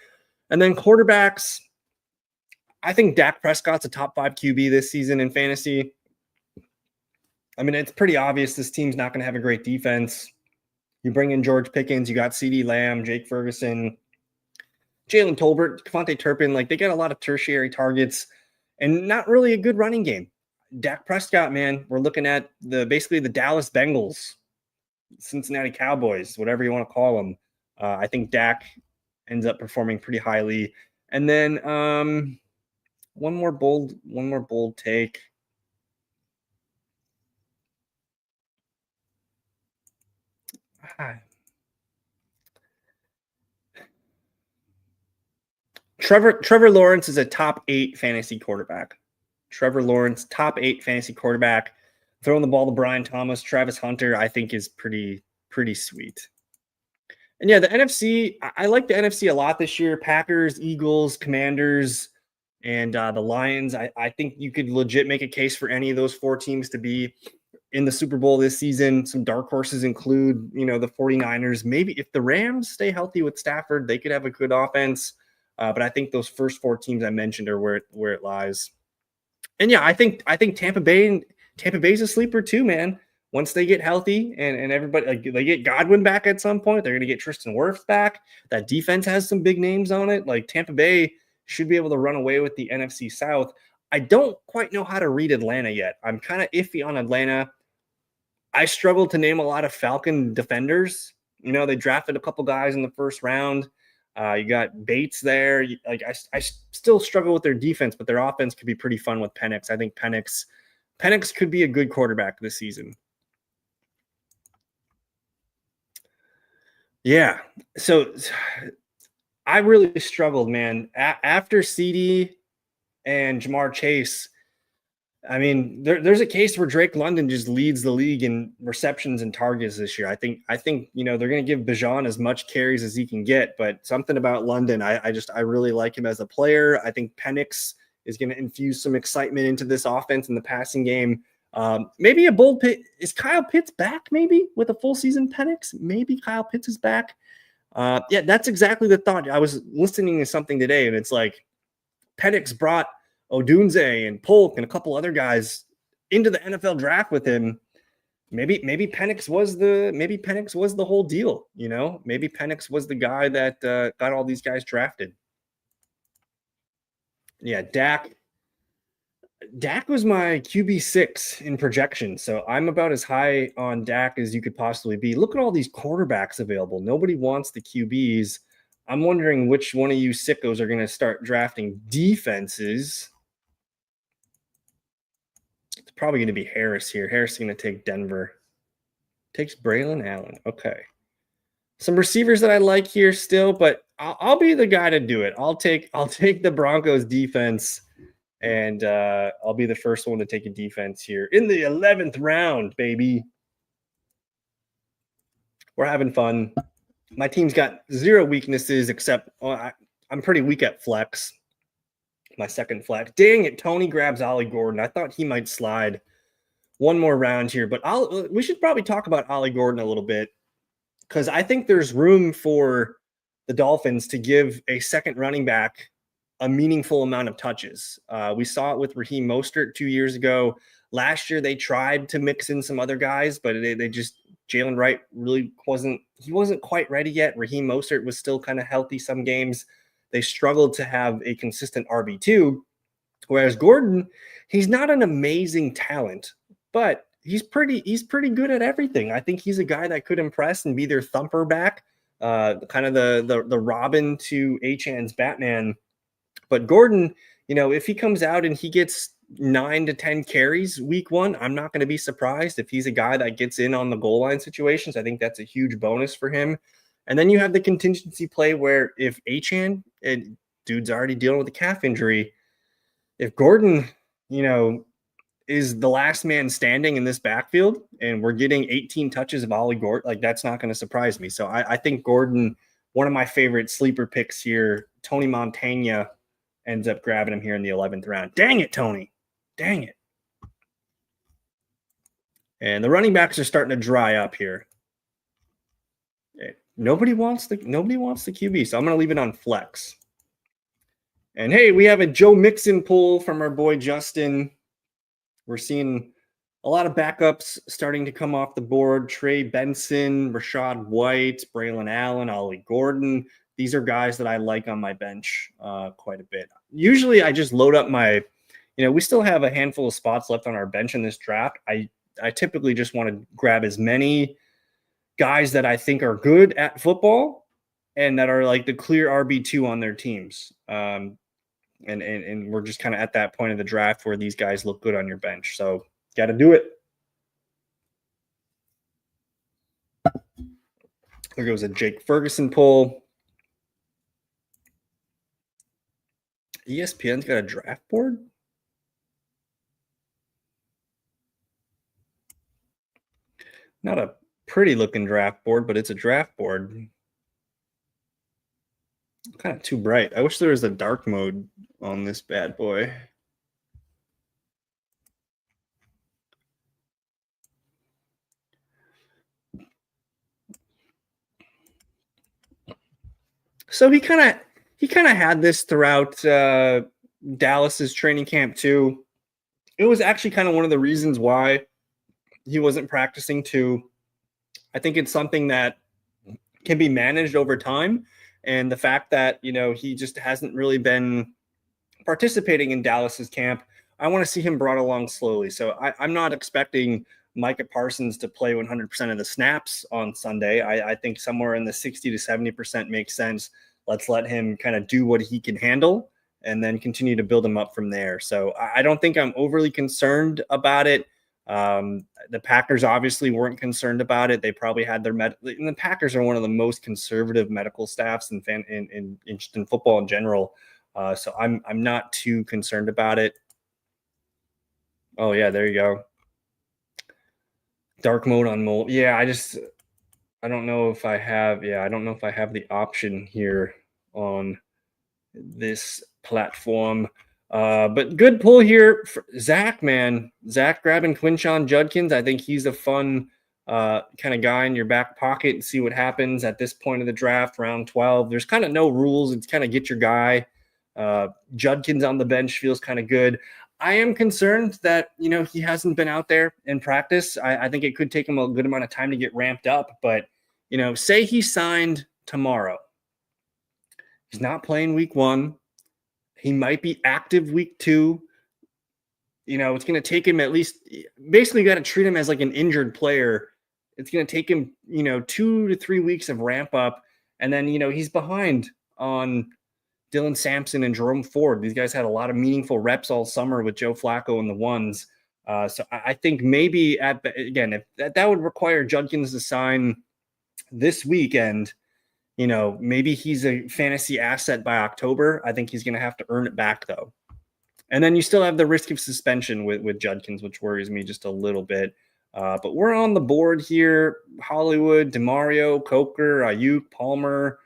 And then quarterbacks, I think Dak Prescott's a top 5 QB this season in fantasy. I mean, it's pretty obvious this team's not going to have a great defense. You bring in George Pickens, you got CeeDee Lamb, Jake Ferguson, Jalen Tolbert, Devontae Turpin. Like they got a lot of tertiary targets and not really a good running game. Dak Prescott, man, we're looking at basically the Dallas Bengals, Cincinnati Cowboys, whatever you want to call them. I think Dak ends up performing pretty highly. And then one more bold take. Trevor Lawrence is a top 8 fantasy quarterback. Trevor Lawrence, top 8 fantasy quarterback. Throwing the ball to Brian Thomas, Travis Hunter, I think is pretty sweet. And yeah, the NFC, I like the NFC a lot this year. Packers, Eagles, Commanders, and the Lions. I think you could legit make a case for any of those 4 teams to be in the Super Bowl this season. Some dark horses include, the 49ers. Maybe if the Rams stay healthy with Stafford, they could have a good offense. But I think those first 4 teams I mentioned are where it lies. And yeah, I think Tampa Bay's a sleeper too, man. Once they get healthy and everybody, like, they get Godwin back at some point, they're going to get Tristan Wirfs back. That defense has some big names on it. Like, Tampa Bay should be able to run away with the NFC South. I don't quite know how to read Atlanta yet. I'm kind of iffy on Atlanta. I struggled to name a lot of Falcon defenders. They drafted a couple guys in the first round. You got Bates there. I still struggle with their defense, but their offense could be pretty fun with Penix. I think Penix could be a good quarterback this season. Yeah. So I really struggled, man. After CD and Jamar Chase, I mean, there's a case where Drake London just leads the league in receptions and targets this year. I think they're going to give Bijan as much carries as he can get, but something about London, I really like him as a player. I think Penix is going to infuse some excitement into this offense in the passing game. Maybe a bold pick. Is Kyle Pitts back? Maybe with a full season Penix? Maybe Kyle Pitts is back. Yeah, that's exactly the thought. I was listening to something today, and it's like Penix brought Odunze and Polk and a couple other guys into the NFL draft with him. Maybe Penix was the whole deal. Maybe Penix was the guy that got all these guys drafted. Yeah, Dak was my QB6 in projection, so I'm about as high on Dak as you could possibly be. Look at all these quarterbacks available. Nobody wants the QBs. I'm wondering which one of you sickos are going to start drafting defenses. It's probably going to be Harris here. Harris is going to take Denver. Takes Braylon Allen. Okay. Some receivers that I like here still, but I'll be the guy to do it. I'll take the Broncos defense. And I'll be the first one to take a defense here in the 11th round, baby. We're having fun. My team's got 0 weaknesses except I'm pretty weak at flex. My second flex. Dang it, Tony grabs Ollie Gordon. I thought he might slide one more round here, but we should probably talk about Ollie Gordon a little bit because I think there's room for the Dolphins to give a second running back a meaningful amount of touches. We saw it with Raheem Mostert 2 years ago. Last year, they tried to mix in some other guys, but Jalen Wright really wasn't quite ready yet. Raheem Mostert was still kind of healthy some games. They struggled to have a consistent RB2, whereas Gordon, he's not an amazing talent, but he's pretty good at everything. I think he's a guy that could impress and be their thumper back, kind of the Robin to Achan's Batman. But Gordon, if he comes out and he gets 9 to 10 carries week 1, I'm not going to be surprised if he's a guy that gets in on the goal line situations. I think that's a huge bonus for him. And then you have the contingency play where if Achan, and dude's already dealing with a calf injury, if Gordon, is the last man standing in this backfield and we're getting 18 touches of Ollie Gordon, like, that's not going to surprise me. So I think Gordon, one of my favorite sleeper picks here, Tony Montana, ends up grabbing him here in the 11th round. Dang it, Tony. Dang it. And the running backs are starting to dry up here. Nobody wants the QB, so I'm going to leave it on flex. And hey, we have a Joe Mixon pull from our boy Justin. We're seeing a lot of backups starting to come off the board. Trey Benson, Rachaad White, Braylon Allen, Ollie Gordon. These are guys that I like on my bench quite a bit. Usually I just load up my, we still have a handful of spots left on our bench in this draft. I typically just want to grab as many guys that I think are good at football and that are like the clear RB2 on their teams. And we're just kind of at that point of the draft where these guys look good on your bench. So got to do it. There goes a Jake Ferguson poll. ESPN's got a draft board. Not a pretty looking draft board, but it's a draft board. Kind of too bright. I wish there was a dark mode on this bad boy. So he kind of had this throughout Dallas's training camp too. It was actually kind of one of the reasons why he wasn't practicing too. I think it's something that can be managed over time. And the fact that, he just hasn't really been participating in Dallas's camp, I want to see him brought along slowly. So I'm not expecting Micah Parsons to play 100% of the snaps on Sunday. I think somewhere in the 60 to 70% makes sense. Let's let him kind of do what he can handle and then continue to build him up from there. So I don't think I'm overly concerned about it. The Packers obviously weren't concerned about it. They probably had their and the Packers are one of the most conservative medical staffs in football in general. So I'm not too concerned about it. Oh yeah, there you go. Dark mode on mold. Yeah, I don't know if I have. Yeah, I don't know if I have the option here on this platform. But good pull here for Zach, man. Zach grabbing Quinshon Judkins. I think he's a fun kind of guy in your back pocket and see what happens at this point of the draft, round 12. There's kind of no rules. It's kind of get your guy. Judkins on the bench feels kind of good. I am concerned that, he hasn't been out there in practice. I think it could take him a good amount of time to get ramped up. But, say he signed tomorrow. He's not playing week 1. He might be active week 2. It's going to take him at least – basically you got to treat him as like an injured player. It's going to take him, 2 to 3 weeks of ramp up. And then, he's behind on Dylan Sampson and Jerome Ford. These guys had a lot of meaningful reps all summer with Joe Flacco and the ones. So I think maybe, if that would require Judkins to sign this weekend – maybe he's a fantasy asset by October. I think he's going to have to earn it back, though. And then you still have the risk of suspension with Judkins, which worries me just a little bit. But we're on the board here. Hollywood, DeMario, Coker, Ayuk, Palmer.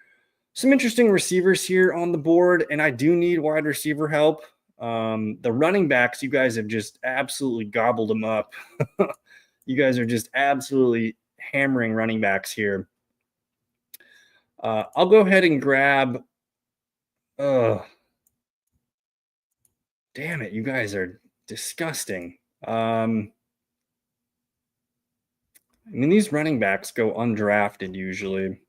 Some interesting receivers here on the board, and I do need wide receiver help. The running backs, you guys have just absolutely gobbled them up. You guys are just absolutely hammering running backs here. I'll go ahead and grab. Damn it, you guys are disgusting. These running backs go undrafted usually.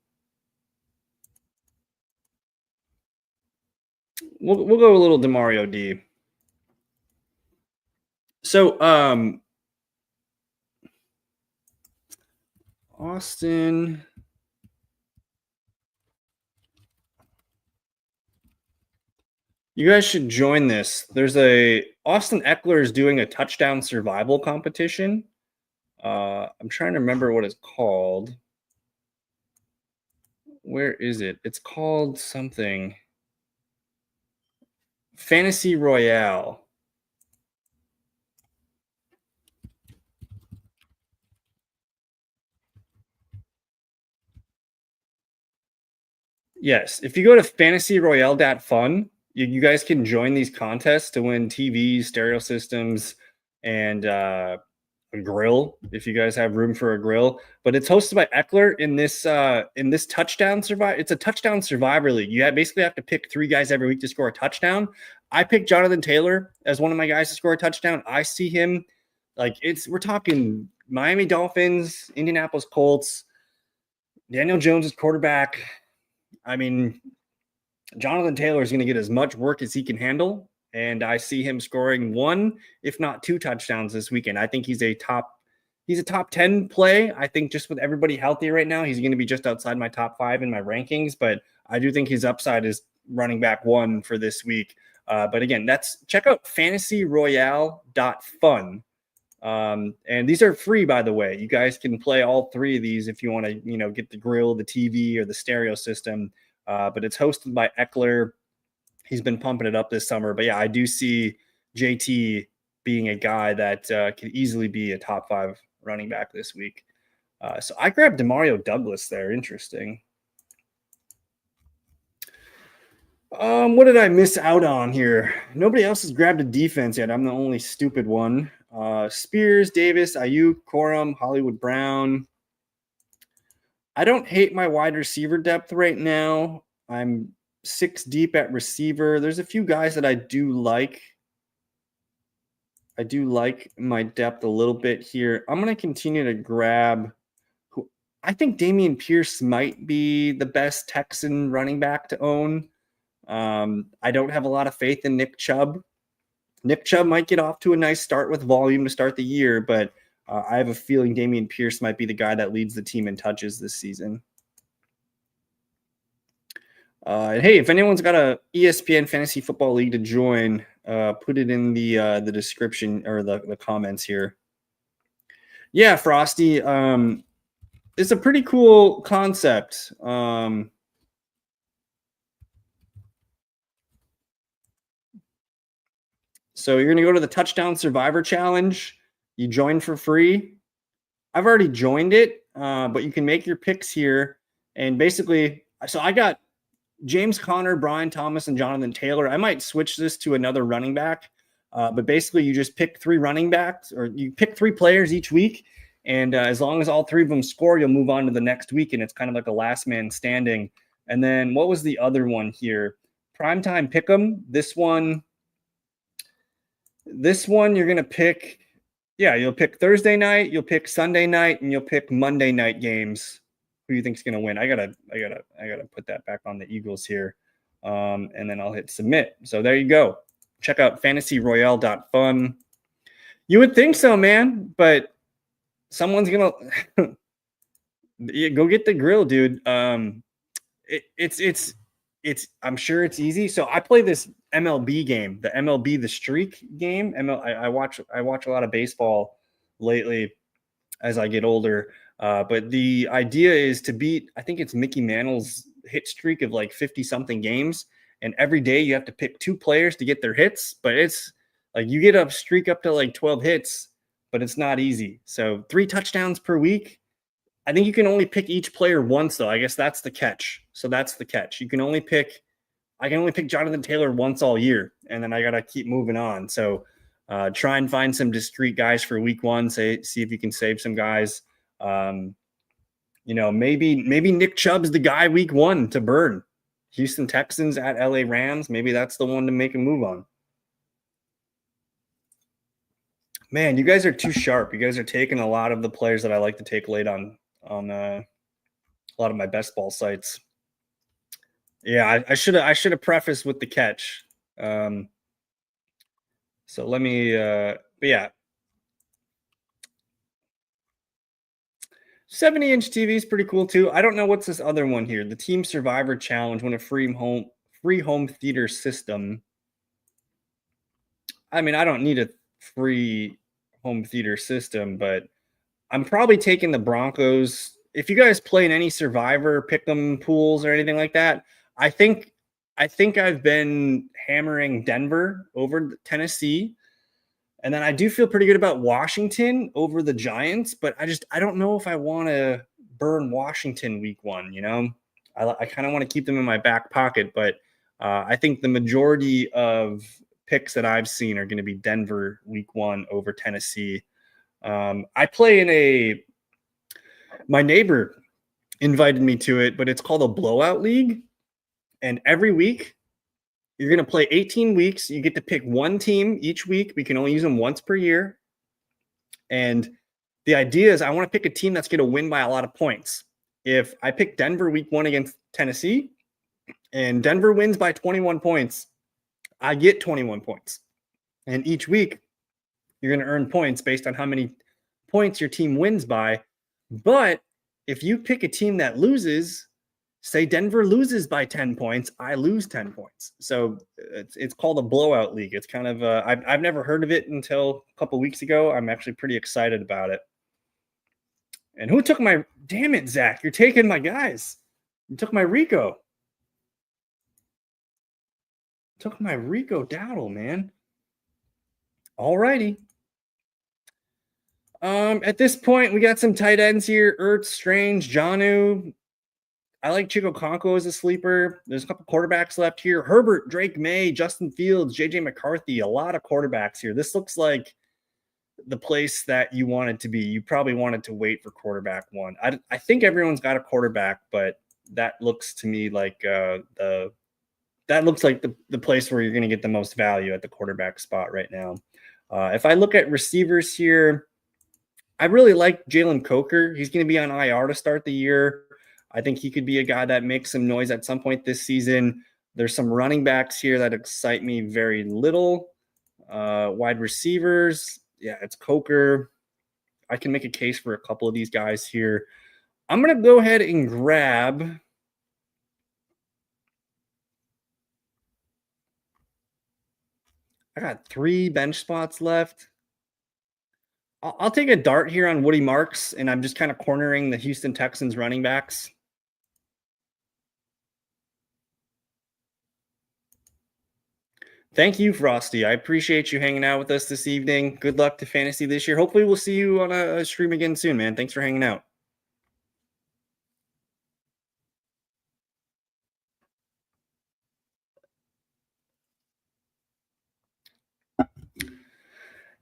We'll go a little DeMario D. So, Austin. You guys should join this. There's Austin Eckler is doing a touchdown survival competition. I'm trying to remember what it's called. Where is it? It's called something. Fantasy Royale. Yes, if you go to fantasyroyale.fun, you guys can join these contests to win TVs, stereo systems, and a grill if you guys have room for a grill. But it's hosted by Eckler in this touchdown survival. It's a touchdown survivor league. You basically have to pick 3 guys every week to score a touchdown. I picked Jonathan Taylor as one of my guys to score a touchdown. I see him we're talking Miami Dolphins, Indianapolis Colts, Daniel Jones is quarterback. Jonathan Taylor is going to get as much work as he can handle, and I see him scoring 1, if not 2 touchdowns this weekend. I think he's a top he's a top 10 play. I think just with everybody healthy right now, he's going to be just outside my top 5 in my rankings. But I do think his upside is running back 1 for this week. But again, check out fantasyroyale.fun. And these are free, by the way. You guys can play all 3 of these if you want to, get the grill, the TV, or the stereo system. But it's hosted by Eckler. He's been pumping it up this summer. But yeah, I do see JT being a guy that could easily be a top 5 running back this week. So I grabbed Demario Douglas there. Interesting. What did I miss out on here? Nobody else has grabbed a defense yet. I'm the only stupid one. Spears, Davis, Ayuk, Corum, Hollywood Brown. I don't hate my wide receiver depth right now. I'm 6 deep at receiver. There's a few guys that I do like. I do like my depth a little bit here. I'm going to continue to grab who I think Dameon Pierce might be the best Texan running back to own. I don't have a lot of faith in Nick Chubb. Nick Chubb might get off to a nice start with volume to start the year, but I have a feeling Dameon Pierce might be the guy that leads the team in touches this season. Hey, if anyone's got a ESPN Fantasy Football League to join, put it in the description or the comments here. Yeah, Frosty. It's a pretty cool concept. So you're going to go to the Touchdown Survivor Challenge. You join for free. I've already joined it, but you can make your picks here. And basically, so I got James Conner, Brian Thomas, and Jonathan Taylor. I might switch this to another running back. But basically, you just pick 3 running backs, or you pick 3 players each week. And as long as all 3 of them score, you'll move on to the next week. And it's kind of like a last man standing. And then what was the other one here? Primetime Pick'em. This one you're going to pick. Yeah, you'll pick Thursday night, you'll pick Sunday night, and you'll pick Monday night games. Who you think's going to win? I gotta put that back on the Eagles here. And then I'll hit submit. So there you go. Check out fantasyroyale.fun. You would think so, man, but someone's going to go get the grill, dude. It's I'm sure it's easy. So I play this MLB game, the MLB The Streak game. I watch a lot of baseball lately as I get older. But the idea is to beat, I think it's Mickey Mantle's hit streak of like 50 something games. And every day you have to pick 2 players to get their hits. But it's like you get a streak up to like 12 hits, but it's not easy. So 3 touchdowns per week. I think you can only pick each player once, though. I guess that's the catch. So that's the catch. I can only pick Jonathan Taylor once all year, and then I got to keep moving on. So try and find some discrete guys for week 1. See if you can save some guys. Maybe Nick Chubb's the guy week 1 to burn. Houston Texans at LA Rams. Maybe that's the one to make a move on. Man, you guys are too sharp. You guys are taking a lot of the players that I like to take late on a lot of my best ball sites. Yeah, I should have prefaced with the catch. So let me, but yeah. 70-inch TV is pretty cool too. I don't know what's this other one here. The Team Survivor Challenge, win a free home theater system. I mean, I don't need a free home theater system, but I'm probably taking the Broncos. If you guys play in any Survivor pick'em pools or anything like that, I think I've been hammering Denver over Tennessee. And then I do feel pretty good about Washington over the Giants, but I don't know if I want to burn Washington week 1, I kind of want to keep them in my back pocket, but I think the majority of picks that I've seen are going to be Denver week 1 over Tennessee. I play in my neighbor invited me to it, but it's called a blowout league. And every week you're going to play 18 weeks. You get to pick 1 team each week. We can only use them once per year. And the idea is I want to pick a team that's going to win by a lot of points. If I pick Denver week 1 against Tennessee and Denver wins by 21 points, I get 21 points. And each week you're going to earn points based on how many points your team wins by. But if you pick a team that loses, say Denver loses by 10 points, I lose 10 points. So it's called a blowout league. It's kind of I've never heard of it until a couple weeks ago. I'm actually pretty excited about it. And who took my damn it, Zach? You're taking my guys. You took my Rico. Took my Rico Dowdle, man. All righty. At this point, we got some tight ends here. Ertz, Strange, Jonnu. I like Chico Conco as a sleeper. There's a couple quarterbacks left here. Herbert, Drake May, Justin Fields, JJ McCarthy. A lot of quarterbacks here. This looks like the place that you wanted to be. You probably wanted to wait for quarterback one. I think everyone's got a quarterback, but that looks to me like the place where you're going to get the most value at the quarterback spot right now. If I look at receivers here, I really like Jalen Coker. He's going to be on IR to start the year. I think he could be a guy that makes some noise at some point this season. There's some running backs here that excite me very little. Wide receivers, yeah, it's Coker. I can make a case for a couple of these guys here. I'm going to go ahead and grab I got 3 bench spots left. I'll take a dart here on Woody Marks, and I'm just kind of cornering the Houston Texans running backs. Thank you, Frosty. I appreciate you hanging out with us this evening. Good luck to fantasy this year. Hopefully we'll see you on a stream again soon, man. Thanks for hanging out.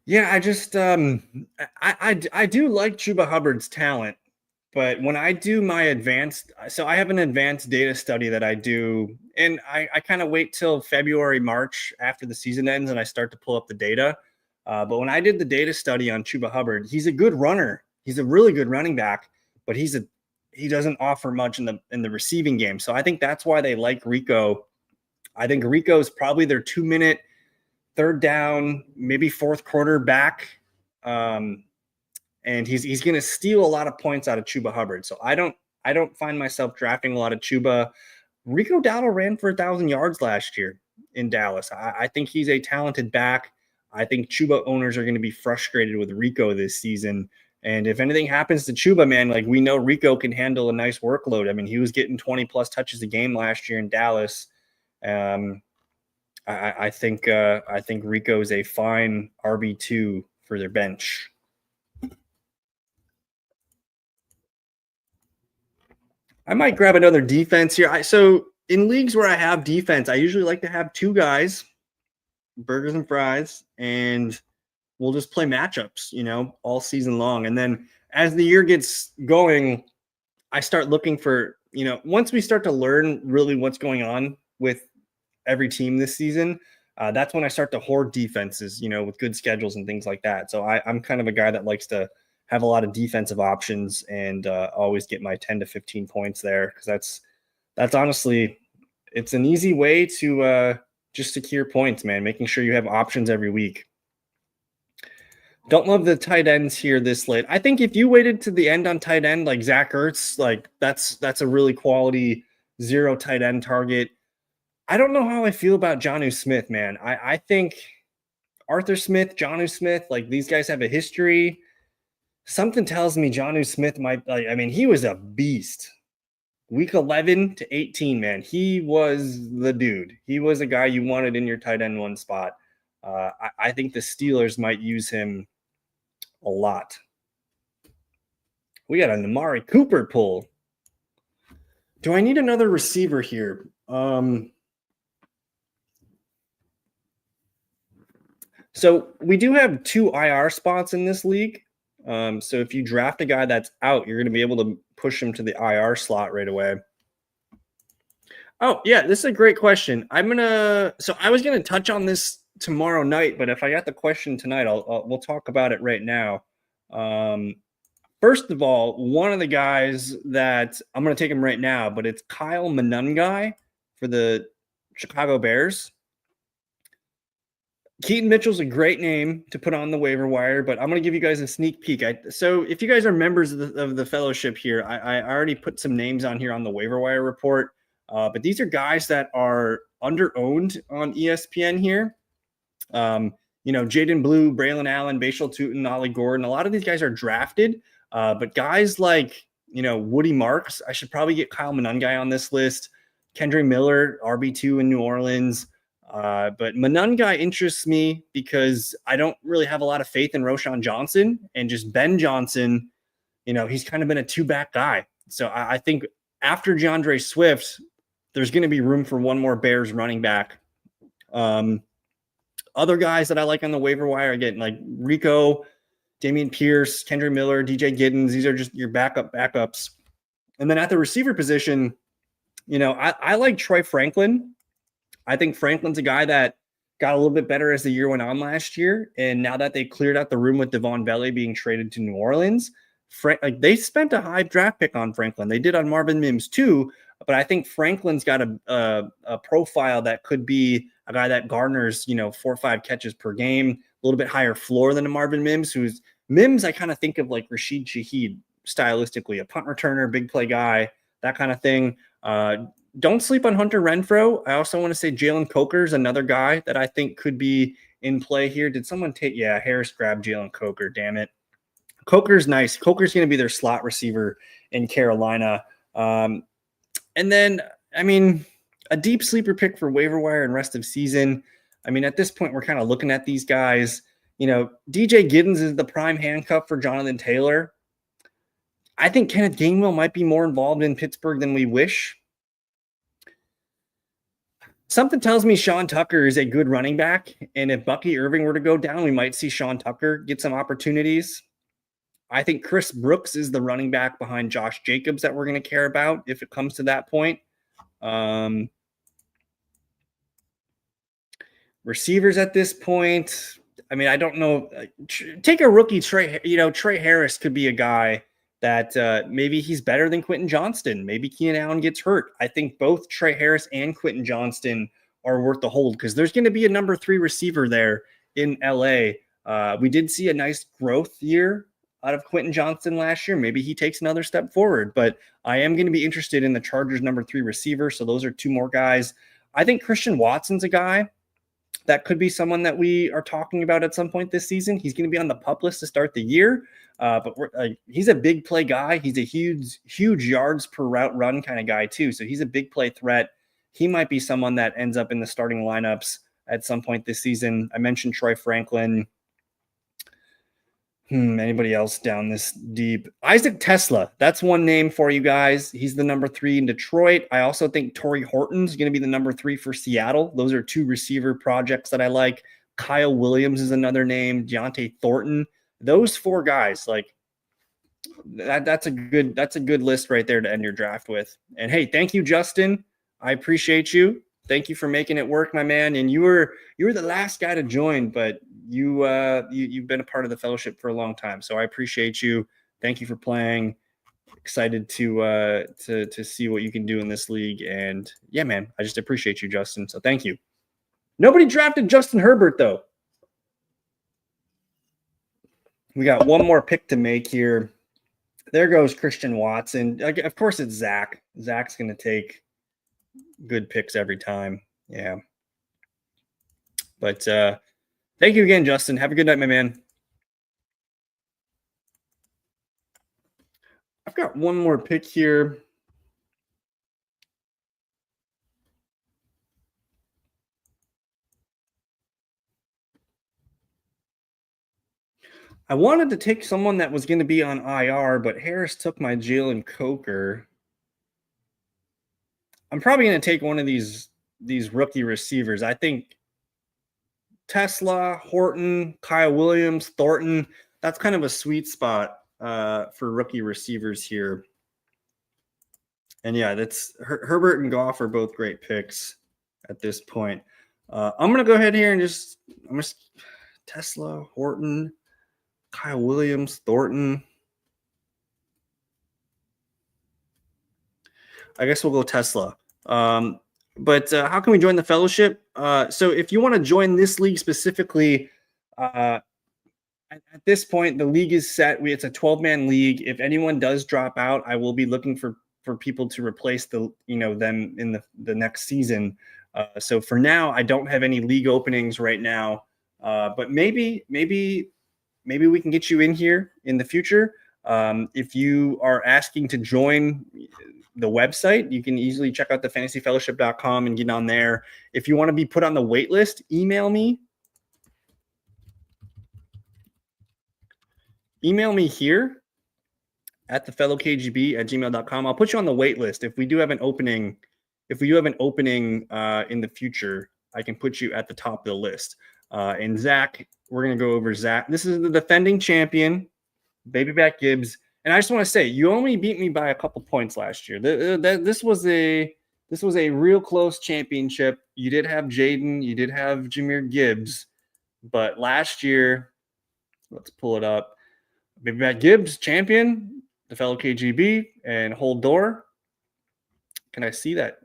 Yeah, I just I do like Chuba Hubbard's talent, but when I do my advanced, so I have an advanced data study that I do, and I kind of wait till February, March after the season ends, and I start to pull up the data. But when I did the data study on Chuba Hubbard, he's a good runner. He's a really good running back, but he doesn't offer much in the receiving game. So I think that's why they like Rico. I think Rico is probably their 2-minute third down, maybe fourth quarter back. And he's going to steal a lot of points out of Chuba Hubbard. So I don't find myself drafting a lot of Chuba. Rico Dowdle ran for 1,000 yards last year in Dallas. I think he's a talented back. I think Chuba owners are going to be frustrated with Rico this season. And if anything happens to Chuba, man, like we know Rico can handle a nice workload. I mean, he was getting 20 plus touches a game last year in Dallas. I think Rico is a fine RB2 for their bench. I might grab another defense here. So in leagues where I have defense, I usually like to have 2 guys, burgers and fries, and we'll just play matchups, all season long. And then as the year gets going, I start looking for, once we start to learn really what's going on with every team this season, that's when I start to hoard defenses, with good schedules and things like that. So I'm kind of a guy that likes to have a lot of defensive options and always get my 10 to 15 points there, because that's honestly, it's an easy way to just secure points, man, making sure you have options every week. Don't love the tight ends here this late. I think if you waited to the end on tight end, like Zach Ertz, like that's a really quality 0 tight end target. I don't know how I feel about Jonnu Smith, man. I think Arthur Smith, Jonnu Smith, like these guys have a history. Something tells me Jonnu Smith might, he was a beast. Week 11 to 18, man. He was the dude. He was a guy you wanted in your tight end 1 spot. I think the Steelers might use him a lot. We got a Amari Cooper pull. Do I need another receiver here? So we do have 2 IR spots in this league. So if you draft a guy that's out, you're going to be able to push him to the IR slot right away. Oh, yeah, this is a great question. I was going to touch on this tomorrow night, but if I got the question tonight, we'll talk about it right now. First of all, one of the guys that I'm going to take him right now, but it's Kyle Monangai for the Chicago Bears. Keaton Mitchell's a great name to put on the waiver wire, but I'm going to give you guys a sneak peek. So if you guys are members of the fellowship here, I already put some names on here on the waiver wire report, but these are guys that are under-owned on ESPN here. Jaden Blue, Braylon Allen, Bashal Tutin, Ollie Gordon, a lot of these guys are drafted, but guys like, Woody Marks, I should probably get Kyle Monangai on this list, Kendre Miller, RB2 in New Orleans. But Monangai interests me because I don't really have a lot of faith in Roschon Johnson, and just Ben Johnson, he's kind of been a two-back guy. So I think after DeAndre Swift, there's going to be room for one more Bears running back. Other guys that I like on the waiver wire, again, like Rico, Dameon Pierce, Kendre Miller, DJ Giddens. These are just your backups. And then at the receiver position, I like Troy Franklin. I think Franklin's a guy that got a little bit better as the year went on last year. And now that they cleared out the room with Devon Belly being traded to New Orleans, they spent a high draft pick on Franklin. They did on Marvin Mims too, but I think Franklin's got a profile that could be a guy that garners, 4 or 5 catches per game, a little bit higher floor than a Marvin Mims, Mims I kind of think of like Rashid Shaheed stylistically, a punt returner, big play guy, that kind of thing. Don't sleep on Hunter Renfrow. I also want to say Jalen Coker is another guy that I think could be in play here. Did someone take? Yeah, Harris grabbed Jalen Coker. Damn it. Coker's nice. Coker's going to be their slot receiver in Carolina. And then, a deep sleeper pick for waiver wire and rest of season. At this point, we're kind of looking at these guys. DJ Giddens is the prime handcuff for Jonathan Taylor. I think Kenneth Gainwell might be more involved in Pittsburgh than we wish. Something tells me Sean Tucker is a good running back, and if Bucky Irving were to go down, we might see Sean Tucker get some opportunities. I think Chris Brooks is the running back behind Josh Jacobs that we're going to care about if it comes to that point. Receivers at this point, I don't know. Take a rookie, Trey Harris could be a guy that maybe he's better than Quentin Johnston. Maybe Keenan Allen gets hurt. I think both Trey Harris and Quentin Johnston are worth the hold because there's going to be a number 3 receiver there in LA. We did see a nice growth year out of Quentin Johnston last year. Maybe he takes another step forward, but I am going to be interested in the Chargers number 3 receiver. So those are 2 more guys. I think Christian Watson's a guy that could be someone that we are talking about at some point this season. He's going to be on the PUP list to start the year. But he's a big play guy. He's a huge yards per route run kind of guy too. So he's a big play threat. He might be someone that ends up in the starting lineups at some point this season. I mentioned Troy Franklin. Anybody else down this deep? Isaac Tesla. That's one name for you guys. He's the number 3 in Detroit. I also think Torrey Horton's going to be the number 3 for Seattle. Those are 2 receiver projects that I like. Kyle Williams is another name. Deontay Thornton. Those 4 guys, like that's a good list right there to end your draft with. And hey, thank you, Justin. I appreciate you. Thank you for making it work, my man. And you were the last guy to join, but you've been a part of the fellowship for a long time. So I appreciate you. Thank you for playing. Excited to see what you can do in this league. And yeah, man, I just appreciate you, Justin. So thank you. Nobody drafted Justin Herbert though. We got one more pick to make here. There goes Christian Watson. Of course, it's Zach. Zach's going to take good picks every time. Yeah. But thank you again, Justin. Have a good night, my man. I've got one more pick here. I wanted to take someone that was going to be on IR, but Harris took my Jalen Coker. I'm probably going to take one of these rookie receivers. I think Tesla, Horton, Kyle Williams, Thornton. That's kind of a sweet spot for rookie receivers here. And yeah, that's Herbert and Goff are both great picks at this point. I'm going to go ahead here and I'm just Tesla, Horton, Kyle Williams, Thornton. I guess we'll go Tesla. But how can we join the fellowship? So if you want to join this league specifically, uh, at this point, the league is set. It's a 12-man league. If anyone does drop out, I will be looking for people to replace them in the next season. So for now, I don't have any league openings right now. But maybe we can get you in here in the future. If you are asking to join the website, you can easily check out the fantasyfellowship.com and get on there. If you want to be put on the wait list, email me here at thefellowkgb@gmail.com. I'll put you on the wait list. If we do have an opening in the future, I can put you at the top of the list. And Zach, we're going to go over Zach. This is the defending champion, Baby Back Gibbs. And I just want to say, you only beat me by a couple points last year. This was a real close championship. You did have Jaden, you did have Jahmyr Gibbs, but last year, let's pull it up. Baby Back Gibbs, champion, the fellow KGB, and hold door. Can I see that?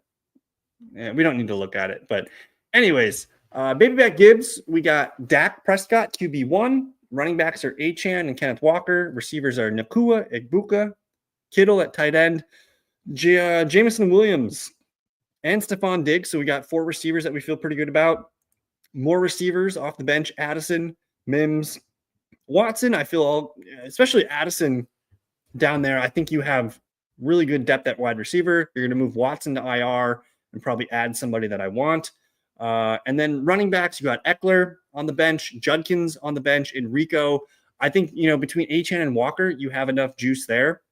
Yeah, we don't need to look at it. But anyways, Baby Back Gibbs, we got Dak Prescott, QB1. Running backs are Achane and Kenneth Walker. Receivers are Nakua, Egbuka, Kittle at tight end, Jameson Williams, and Stephon Diggs. So we got 4 receivers that we feel pretty good about. More receivers off the bench, Addison, Mims, Watson. I feel especially Addison down there, I think you have really good depth at wide receiver. You're going to move Watson to IR and probably add somebody that I want. And then running backs, you got Eckler on the bench, Judkins on the bench, Enrico. I think, between Achane and Walker, you have enough juice there.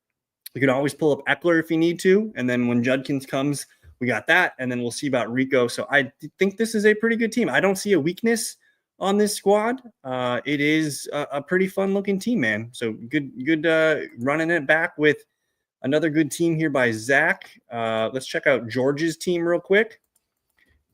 You can always pull up Eckler if you need to. And then when Judkins comes, we got that. And then we'll see about Rico. So I think this is a pretty good team. I don't see a weakness on this squad. It is a pretty fun looking team, man. So good running it back with another good team here by Zach. Let's check out George's team real quick.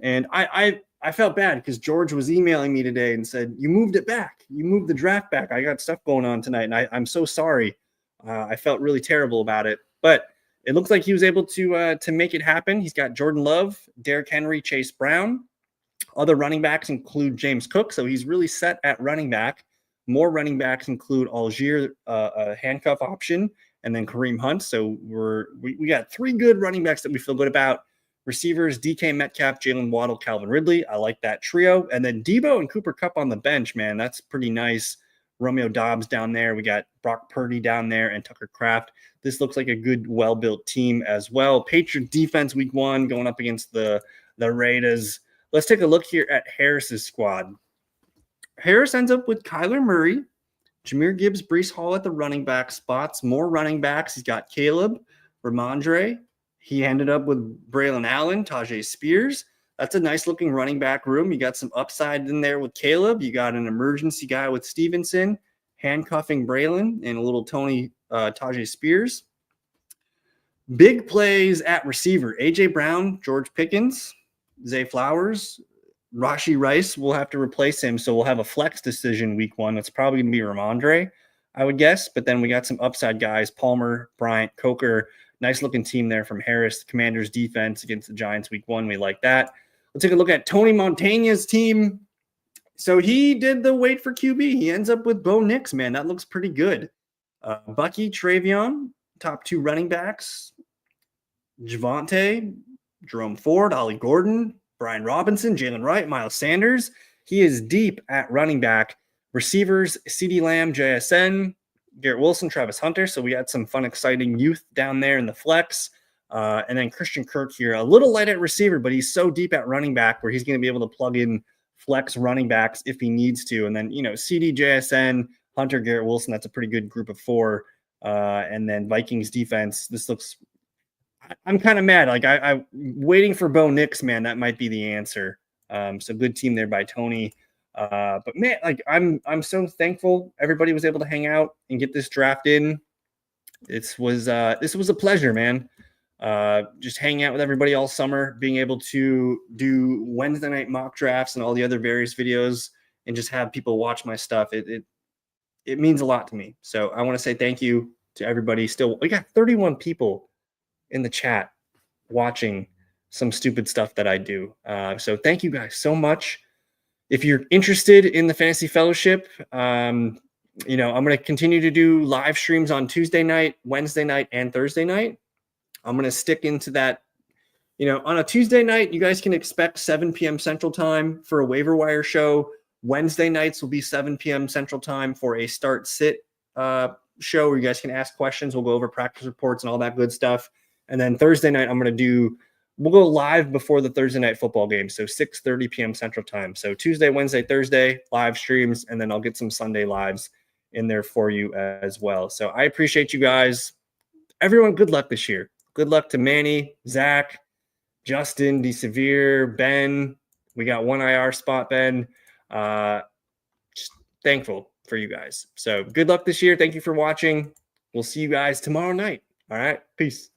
And I felt bad because George was emailing me today and said, you moved it back. You moved the draft back. I got stuff going on tonight. And I'm so sorry. I felt really terrible about it. But it looks like he was able to make it happen. He's got Jordan Love, Derrick Henry, Chase Brown. Other running backs include James Cook. So he's really set at running back. More running backs include Algier, a handcuff option, and then Kareem Hunt. So we got 3 good running backs that we feel good about. Receivers, DK Metcalf, Jalen Waddle, Calvin Ridley. I like that trio. And then Debo and Cooper Kupp on the bench, man. That's pretty nice. Romeo Doubs down there. We got Brock Purdy down there and Tucker Kraft. This looks like a good, well-built team as well. Patriot defense week 1 going up against the Raiders. Let's take a look here at Harris's squad. Harris ends up with Kyler Murray, Jahmyr Gibbs, Breece Hall at the running back spots. More running backs. He's got Caleb, Ramondre. He ended up with Braylon Allen, Tajay Spears. That's a nice looking running back room. You got some upside in there with Caleb. You got an emergency guy with Stevenson, handcuffing Braylon, and a little Tajay Spears. Big plays at receiver. A.J. Brown, George Pickens, Zay Flowers, Rashee Rice. We'll have to replace him, so we'll have a flex decision week 1. That's probably going to be Ramondre, I would guess. But then we got some upside guys, Palmer, Bryant, Coker. Nice looking team there from Harris. Commanders defense against the Giants week 1. We like that. Let's take a look at Tony Montana's team. So he did the wait for QB. He ends up with Bo Nix, man. That looks pretty good. Bucky, Travion, top 2 running backs. Javonte, Jerome Ford, Ollie Gordon, Brian Robinson, Jalen Wright, Miles Sanders. He is deep at running back. Receivers, CeeDee Lamb, JSN, Garrett Wilson, Travis Hunter. So we had some fun, exciting youth down there in the flex. And then Christian Kirk here, a little light at receiver, but he's so deep at running back where he's going to be able to plug in flex running backs if he needs to. And then, CD, JSN, Hunter, Garrett Wilson, that's a pretty good group of 4. And then Vikings defense, this looks, I'm kind of mad. Like I'm waiting for Bo Nix, man. That might be the answer. So good team there by Tony. But man, like I'm so thankful everybody was able to hang out and get this draft in. This was a pleasure, man. Just hanging out with everybody all summer, being able to do Wednesday night mock drafts and all the other various videos and just have people watch my stuff. It means a lot to me. So I want to say thank you to everybody. Still, we got 31 people in the chat watching some stupid stuff that I do. So thank you guys so much. If you're interested in the Fantasy Fellowship, I'm going to continue to do live streams on Tuesday night, Wednesday night, and Thursday night. I'm going to stick into that. On a Tuesday night, you guys can expect 7 p.m. Central Time for a waiver wire show. Wednesday nights will be 7 p.m. Central Time for a start sit show where you guys can ask questions. We'll go over practice reports and all that good stuff. And then Thursday night, we'll go live before the Thursday night football game. So 6:30 p.m. Central Time. So Tuesday, Wednesday, Thursday, live streams. And then I'll get some Sunday lives in there for you as well. So I appreciate you guys. Everyone, good luck this year. Good luck to Manny, Zach, Justin, DeSevere, Ben. We got one IR spot, Ben. Just thankful for you guys. So good luck this year. Thank you for watching. We'll see you guys tomorrow night. All right. Peace.